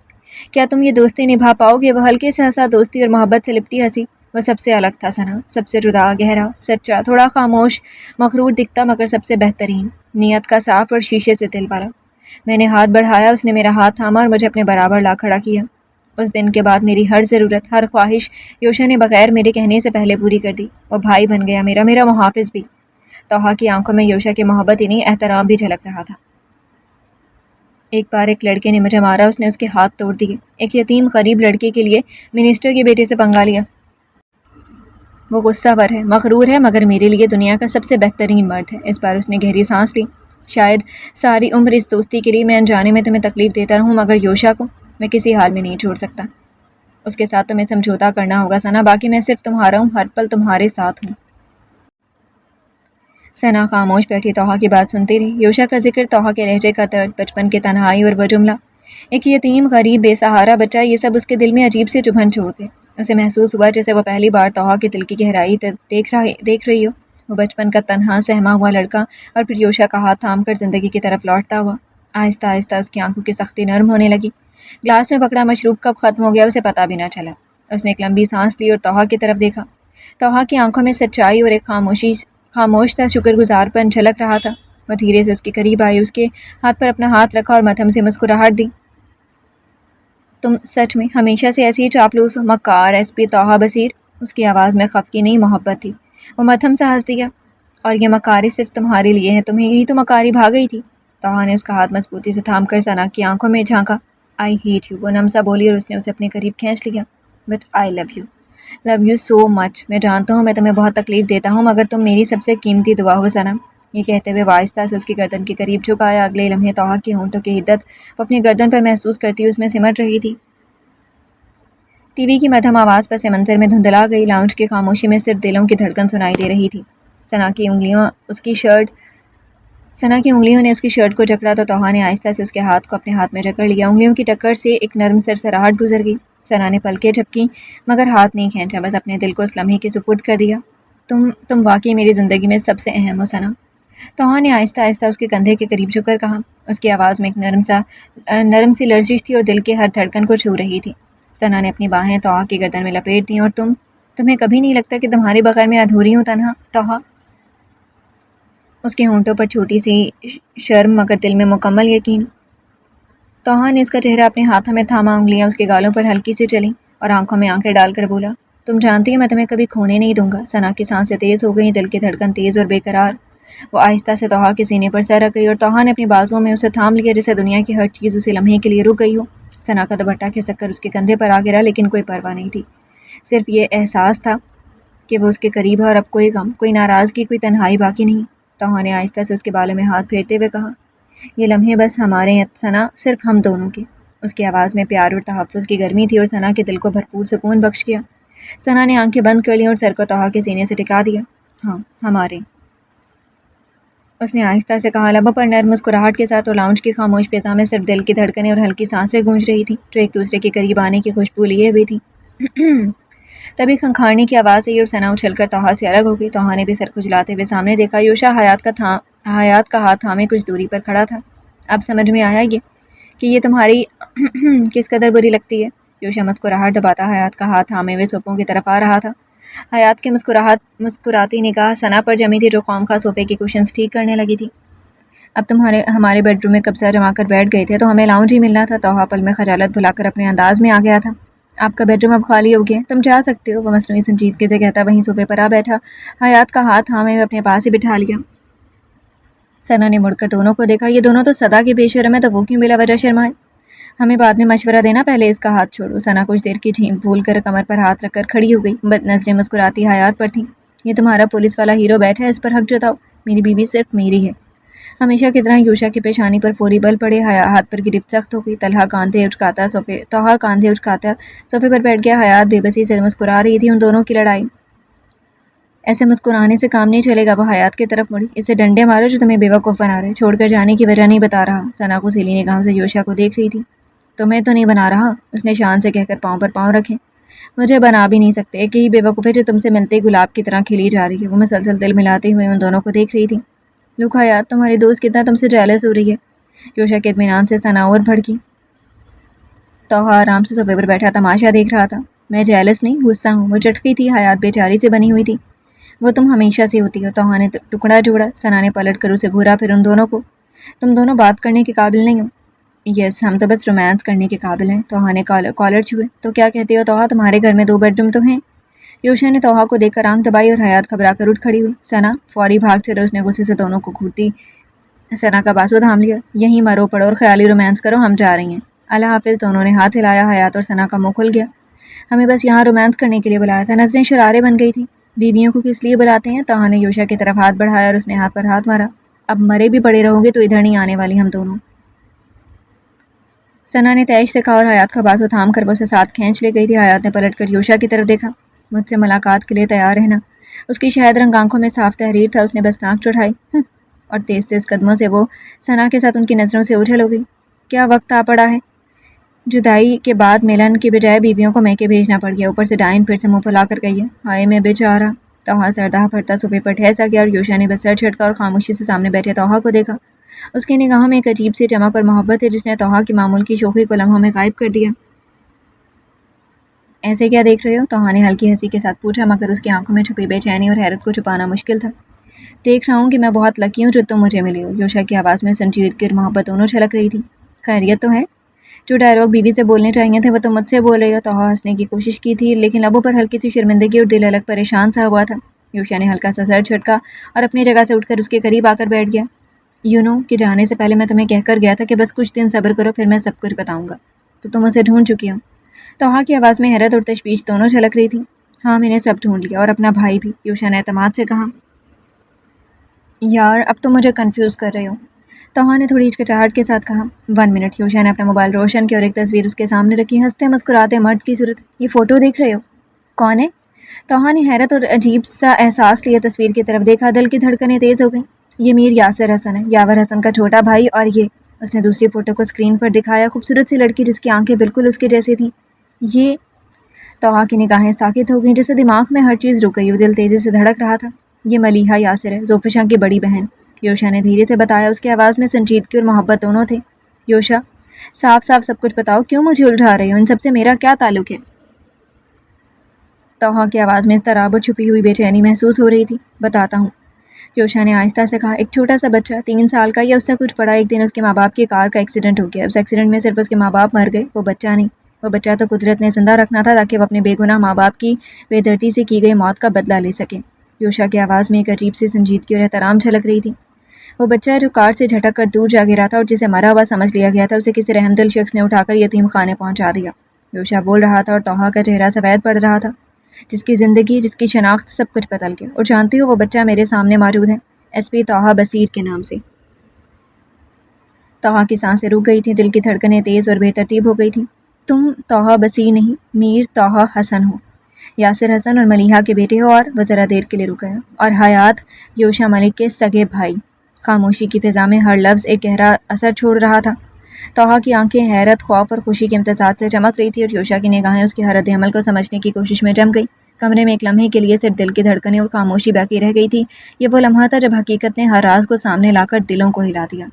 کیا تم یہ دوستی نبھا پاؤ گے؟ وہ ہلکے سے ہنسا، دوستی اور محبت سے لپٹی ہنسی۔ وہ سب سے الگ تھا ثنا، سب سے جدا، گہرا، سچا، تھوڑا خاموش، مغرور دکھتا، مگر سب سے بہترین، نیت کا صاف اور شیشے سے دل والا۔ میں نے ہاتھ بڑھایا، اس نے میرا ہاتھ تھاما اور مجھے اپنے برابر لا کھڑا کیا۔ اس دن کے بعد میری ہر ضرورت، ہر خواہش یوشا نے بغیر میرے کہنے سے پہلے پوری کر دی۔ وہ بھائی بن گیا میرا محافظ بھی۔ طاہا کی آنکھوں میں یوشا کی محبت ہی نہیں، احترام بھی جھلک رہا تھا۔ ایک بار ایک لڑکے نے مجھے مارا، اس نے اس کے ہاتھ توڑ دیے۔ ایک یتیم غریب لڑکے کے لیے منسٹر کے بیٹے سے پنگا لیا۔ وہ غصہ ور ہے، مغرور ہے، مگر میرے لیے دنیا کا سب سے بہترین مرد ہے۔ اس بار اس نے گہری سانس لی۔ شاید ساری عمر اس دوستی کے لیے میں انجانے میں تمہیں تکلیف دیتا رہوں، مگر یوشا کو میں کسی حال میں نہیں چھوڑ سکتا۔ اس کے ساتھ تمہیں سمجھوتا کرنا ہوگا ثنا، باقی میں صرف تمہارا ہوں، ہر پل تمہارے ساتھ ہوں۔ ثنا خاموش بیٹھی توحا کی بات سنتی رہی۔ یوشا کا ذکر، توحا کے لہجے کا درد، بچپن کی تنہائی اور وہ جملہ ایک یتیم غریب بے سہارا بچہ، یہ سب اس کے دل میں عجیب سے چبھن چھوڑ گئے۔ اسے محسوس ہوا جیسے وہ پہلی بار توحا کے دل کی گہرائی دیکھ رہی ہو، وہ بچپن کا تنہا سہما ہوا لڑکا، اور پھر یوشا کا ہاتھ تھام کر زندگی کی طرف لوٹتا ہوا۔ آہستہ آہستہ اس کی آنکھوں کی سختی نرم ہونے لگی۔ گلاس میں پکڑا مشروب کب ختم ہو گیا اسے پتہ بھی نہ چلا۔ اس نے ایک لمبی سانس لی اور توحا کی طرف دیکھا۔ توحا کی آنکھوں میں سچائی اور ایک خاموش تھا شکر گزار پن جھلک رہا تھا۔ وہ دھیرے سے اس کے قریب آئی، اس کے ہاتھ پر اپنا ہاتھ رکھا اور مدھم سے مسکراہٹ دی۔ تم سچ میں ہمیشہ سے ایسی ہی چاپلوس ہو، مکار ایس پی توحا بصیر۔ اس کی آواز میں خفگی نہیں محبت تھی۔ وہ مدھم سا ہنس دیا۔ اور یہ مکاری صرف تمہارے لیے ہے، تمہیں یہی تو مکاری بھا گئی تھی۔ توحا نے اس کا ہاتھ مضبوطی سے تھام کر ثنا کی آنکھوں میں جھانکا۔ آئی ہیٹ یو، وہ نم سا بولی اور اس نے اسے اپنے قریب کھینچ لیا۔ But I love you so much. میں جانتا ہوں میں تمہیں بہت تکلیف دیتا ہوں، مگر تم میری سب سے قیمتی دعا ہو ثنا۔ یہ کہتے ہوئے وہ آہستہ سے اس کی گردن کے قریب جھکایا۔ اگلے لمحے توحا کے ہونٹوں کی حدت وہ اپنی گردن پر محسوس کرتی اس میں سمٹ رہی تھی۔ ٹی وی کی مدھم آواز پس منظر میں دھندلا گئی۔ لاؤنج کی خاموشی میں صرف دلوں کی دھڑکن سنائی دے رہی تھی۔ ثنا کی انگلیوں نے اس کی شرٹ کو جکڑا تو توحا نے آہستہ سے اس کے ہاتھ کو اپنے ہاتھ میں جکڑ لیا۔ انگلیوں کی ٹکر سے ایک نرم سرسراہٹ گزر گئی۔ ثنا نے پلکیں جھپکیں مگر ہاتھ نہیں کھینچا، بس اپنے دل کو اس لمحے کے سپرد کر دیا۔ تم واقعی میری زندگی میں سب سے اہم ہو ثنا، توحا نے آہستہ آہستہ اس کے کندھے کے قریب جھک کر کہا۔ اس کی آواز میں ایک نرم سی لرزش تھی اور دل کے ہر دھڑکن کو چھو رہی تھی۔ ثنا نے اپنی باہیں توحا کی گردن میں لپیٹ دیں۔ اور تمہیں کبھی نہیں لگتا کہ تمہارے بغیر میں ادھوری ہوں توحا؟ اس کے ہونٹوں پر چھوٹی سی شرم مگر دل میں مکمل یقین۔ توحا نے اس کا چہرہ اپنے ہاتھوں میں تھاما، انگلیاں اس کے گالوں پر ہلکی سے چلیں اور آنکھوں میں آنکھیں ڈال کر بولا، تم جانتی ہو میں تمہیں کبھی کھونے نہیں دوں گا۔ ثنا کی سانسیں تیز ہو گئیں، دل کی دھڑکن تیز اور بے قرار۔ وہ آہستہ سے توحا کے سینے پر سر رکھ گئی اور توحا نے اپنی بازوؤں میں اسے تھام لیا جیسے دنیا کی ہر چیز اسی لمحے کے لیے رک گئی ہو۔ ثنا کا دوپٹہ کھسک کر اس کے کندھے پر آ گرا، لیکن کوئی پرواہ نہیں تھی۔ صرف یہ احساس تھا کہ وہ اس کے قریب ہے اور اب کوئی غم، کوئی ناراضگی، کوئی تنہائی باقی نہیں۔ توحا نے آہستہ سے اس کے بالوں میں ہاتھ پھیرتے ہوئے کہا، یہ لمحے بس ہمارے ہیں ثنا، صرف ہم دونوں کے۔ اس کی آواز میں پیار اور تحفظ کی گرمی تھی اور ثنا کے دل کو بھرپور سکون بخش گیا۔ ثنا نے آنکھیں بند کر لیں اور سر کو توحا کے سینے سے ٹکا دیا۔ ہاں ہمارے، اس نے آہستہ سے کہا، لبوں پر نرم مسکراہٹ کے ساتھ، اور لاؤنج کی خاموش فضا میں صرف دل کی دھڑکنیں اور ہلکی سانسیں گونج رہی تھیں جو ایک دوسرے کے قریب آنے کی خوشبو لیے ہوئی تھیں۔ تبھی کھنکھاڑنے کی آواز آئی اور ثنا اچھل کر توحا سے الگ ہو گئی۔ توحا نے بھی سر کھجلاتے ہوئے سامنے دیکھا۔ یوشا حیات کا ہاتھ تھامے کچھ دوری پر کھڑا تھا۔ اب سمجھ میں آیا کہ یہ تمہاری کس قدر بری لگتی ہے۔ یوشا مسکراہٹ دباتا حیات کا ہاتھ تھامے ہوئے صوفوں کی طرف آ رہا تھا۔ حیات کی مسکراتی نگاہ ثنا پر جمی تھی جو خواہ صوفے کی کوشنز ٹھیک کرنے لگی تھی۔ اب تم ہمارے بیڈ روم میں قبضہ جما کر بیٹھ گئے تھے تو ہمیں لاؤنج ہی ملنا تھا۔ توحا پل میں خجالت بھلا کر اپنے انداز میں آ گیا تھا۔ آپ کا بیڈ روم اب خالی ہو گیا، تم جا سکتے ہو، وہ مصنوعی سنجیدگی سے کہتا وہیں صوفے پر آ بیٹھا۔ حیات کا ہاتھ تھامے ہوئے اپنے پاس ہی بٹھا لیا۔ ثنا نے مڑ کر دونوں کو دیکھا۔ یہ دونوں تو سدا کے بے شرم ہیں، تو وہ کیوں بلا وجہ شرمائے؟ ہمیں بعد میں مشورہ دینا، پہلے اس کا ہاتھ چھوڑو۔ ثنا کچھ دیر کی جھیم بھول کر کمر پر ہاتھ رکھ کر کھڑی ہو گئی، نظریں مسکراتی حیات پر تھیں۔ یہ تمہارا پولیس والا ہیرو بیٹھا ہے، اس پر حق جتاؤ، میری بیوی صرف میری ہے۔ ہمیشہ کی طرح یوشا کی پیشانی پر فوری بل پڑے، ہاتھ پر گرفت سخت ہو گئی۔ توحا کاندھے اچکاتا صوفے پر بیٹھ گیا۔ حیات بے بسی سے مسکرا رہی تھی۔ ان دونوں کی لڑائی ایسے مسکرانے سے کام نہیں چلے گا۔ وہ حیات کی طرف مڑی، اسے ڈنڈے مارو جو تمہیں بیوقوف بنا رہے، چھوڑ کر جانے کی وجہ نہیں بتا رہا۔ ثنا کو سیلی نگاہوں سے یوشا کو دیکھ رہی تھی۔ تمہیں تو نہیں بنا رہا، اس نے شان سے کہہ کر پاؤں پر پاؤں رکھے۔ مجھے بنا بھی نہیں سکتے، ایک ہی بیوقوف ہے جو تم سے ملتے ہی گلاب کی طرح کھلی جا رہی ہے۔ وہ مسلسل دل ملاتے ہوئے ان دونوں کو دیکھ رہی تھی۔ لوک حیات، تمہاری دوست کتنا تم سے جیلس ہو رہی ہے۔ یوشا کے اطمینان سے ثنا اور بھڑکی۔ توحا آرام سے صوفے پر بیٹھا تماشا دیکھ رہا تھا۔ میں جیلس نہیں، غصہ ہوں، وہ چٹکی تھی۔ حیات بیچاری سے بنی ہوئی تھی۔ وہ تم ہمیشہ سے ہوتی ہو، توحا نے ٹکڑا جوڑا۔ ثنا نے پلٹ کر اسے گھورا، پھر ان دونوں کو، تم دونوں بات کرنے کے قابل نہیں ہو۔ یس، ہم تو بس رومانس کرنے کے قابل ہیں۔ توحا نے کالر چھوئے۔ تو کیا کہتے ہو توحا، تمہارے گھر میں 2 بیڈ روم تو ہیں؟ یوشا نے توحا کو دیکھ کر آنکھ دبائی اور حیات گھبرا کر اٹھ کھڑی ہوئی۔ ثنا فوری بھاگ چلے، اس نے غصے سے دونوں کو گھورتی ثنا کا بازو تھام لیا۔ یہیں مرو پڑو اور خیالی رومانس کرو، ہم جا رہی ہیں۔ اللہ حافظ، دونوں نے ہاتھ ہلایا۔ حیات اور ثنا کا منہ کھل گیا۔ ہمیں بس یہاں رومانس کرنے کے لیے بلایا تھا، نظریں شرارے بن گئی تھی۔ بیویوں کو کس لیے بلاتے ہیں؟ توہا نے یوشا کی طرف ہاتھ بڑھایا اور اس نے ہاتھ پر ہاتھ مارا۔ اب مرے بھی پڑے رہو گے تو ادھر نہیں آنے والی ہم دونوں۔ ثنا نے تیش سے کہا اور حیات کا بازو تھام کر وہ اسے ساتھ کھینچ لے گئی تھی۔ حیات نے پلٹ کر یوشا کی طرف دیکھا۔ مجھ سے ملاقات کے لیے تیار رہنا۔ اس کی شاید رنگ آنکھوں میں صاف تحریر تھا۔ اس نے بس ناک چڑھائی اور تیز تیز قدموں سے وہ ثنا کے ساتھ ان کی نظروں سے اچھل ہو گئی۔ کیا وقت آ پڑا ہے؟ جدائی کے بعد ملن کے بجائے بیویوں کو میکے بھیجنا پڑ گیا، اوپر سے ڈائن پھر سے منہ پھلا کر گئی ہے۔ ہائے میں بیچارہ۔ توہا سردہ پھرتا صوفے پر ٹھہسا گیا اور یوشا نے بس سر جھٹکا اور خاموشی سے سامنے بیٹھے توہا کو دیکھا۔ اس کی نگاہوں میں ایک عجیب سی چمک اور محبت ہے جس نے توہا کی معمول کی شوخی کو لمحوں میں غائب کر دیا۔ ایسے کیا دیکھ رہے ہو؟ توہا نے ہلکی ہنسی کے ساتھ پوچھا، مگر اس کی آنکھوں میں چھپی بے چینی اور حیرت کو چھپانا مشکل تھا۔ دیکھ رہا ہوں کہ میں بہت لکی ہوں جو تم مجھے ملی ہو۔ یوشا کی آواز میں سنجیدگی اور محبت دونوں چھلک رہی تھی۔ خیریت تو ہے؟ جو ڈائلاگ بیوی سے بولنے چاہیے تھے وہ تم مجھ سے بول رہی ہو۔ توہا ہنسنے کی کوشش کی تھی لیکن لبوں پر ہلکی سی شرمندگی اور دل الگ پریشان سا ہوا تھا۔ یوشا نے ہلکا سا سر جھٹکا اور اپنی جگہ سے اٹھ کر اس کے قریب آ کر بیٹھ گیا۔ کہ جانے سے پہلے میں تمہیں کہہ کر گیا تھا کہ بس کچھ دن صبر کرو پھر میں سب کچھ بتاؤں گا۔ تو تم اسے ڈھونڈ چکی ہو؟ توہا کی آواز میں حیرت اور تشویش دونوں چھلک رہی تھی۔ ہاں میں نے سب ڈھونڈ لیا اور اپنا بھائی بھی، یوشا نے اعتماد سے کہا۔ یار اب تو مجھے کنفیوز کر رہے ہو، توہا نے تھوڑی ہچکچاہٹ کے ساتھ کہا۔ 1 منٹ۔ یوشا نے اپنا موبائل روشن کیا اور ایک تصویر اس کے سامنے رکھی۔ ہنستے مسکراتے مرد کی صورت۔ یہ فوٹو دیکھ رہے ہو؟ کون ہے؟ توہا نے حیرت اور عجیب سا احساس لیے تصویر کی طرف دیکھا۔ دل کی دھڑکنیں تیز ہو گئیں۔ یہ میر یاسر حسن ہے، یاور حسن کا چھوٹا بھائی، اور یہ اس نے دوسری فوٹو کو اسکرین پر دکھایا، خوبصورت سی لڑکی جس کی آنکھیں بالکل اس کے جیسی تھیں۔ یہ توہا کی نگاہیں ساکت ہو گئیں جیسے دماغ میں ہر چیز رک گئی اور دل تیزی سے دھڑک رہا تھا۔ یہ ملیحہ یاسر ہے، زوفشاں کی بڑی بہن، یوشا نے دھیرے سے بتایا۔ اس کی آواز میں سنجیدگی اور محبت دونوں تھے۔ یوشا صاف صاف سب کچھ بتاؤ، کیوں مجھے الجھا رہی ہو؟ ان سب سے میرا کیا تعلق ہے؟ توہا کی آواز میں اضطراب اور چھپی ہوئی بے چینی محسوس ہو رہی تھی۔ بتاتا ہوں، یوشا نے آہستہ سے کہا۔ ایک چھوٹا سا بچہ 3 سال کا یا اس سے کچھ بڑا، ایک دن اس کے ماں باپ کی کار کا ایکسیڈنٹ ہو گیا۔ اس ایکسیڈنٹ میں صرف اس کے ماں باپ مر گئے، وہ بچہ نہیں۔ وہ بچہ تو قدرت نے زندہ رکھنا تھا تاکہ وہ اپنے بے گناہ ماں باپ کی بے دردی سے کی گئی موت کا بدلہ لے سکے۔ یوشا کی آواز میں ایک عجیب سی سنجیدگی اور احترام جھلک رہی تھی۔ وہ بچہ جو کار سے جھٹک کر دور جا گرا تھا اور جسے مرا ہوا سمجھ لیا گیا تھا، اسے کسی رحم دل شخص نے اٹھا کر یتیم خانے پہنچا دیا۔ یوشا بول رہا تھا اور توہا کا چہرہ سفید پڑ رہا تھا۔ جس کی زندگی، جس کی شناخت، سب کچھ بدل گیا۔ اور جانتی ہو وہ بچہ میرے سامنے موجود ہے، SP توہا بصیر کے نام سے۔ توہا کی سانسیں رک گئی تھیں، دل کی دھڑکنیں تیز اور بے ترتیب ہو گئی تھیں۔ تم توہا بصیر نہیں، میر توہا حسن ہو، یاسر حسن اور ملیحہ کے بیٹے ہو۔ اور وہ ذرا دیر کے لیے رک گیا۔ اور حیات یوشا ملک کے سگے بھائی۔ خاموشی کی فضا میں ہر لفظ ایک گہرا اثر چھوڑ رہا تھا۔ توہا کی آنکھیں حیرت، خوف اور خوشی کے امتزاج سے چمک رہی تھی اور یوشا کی نگاہیں اس کی ہر رد عمل کو سمجھنے کی کوشش میں جم گئی۔ کمرے میں ایک لمحے کے لیے صرف دل کی دھڑکنیں اور خاموشی باقی رہ گئی تھی۔ یہ وہ لمحہ تھا جب حقیقت نے ہر راز کو سامنے لا کر دلوں کو ہلا دیا۔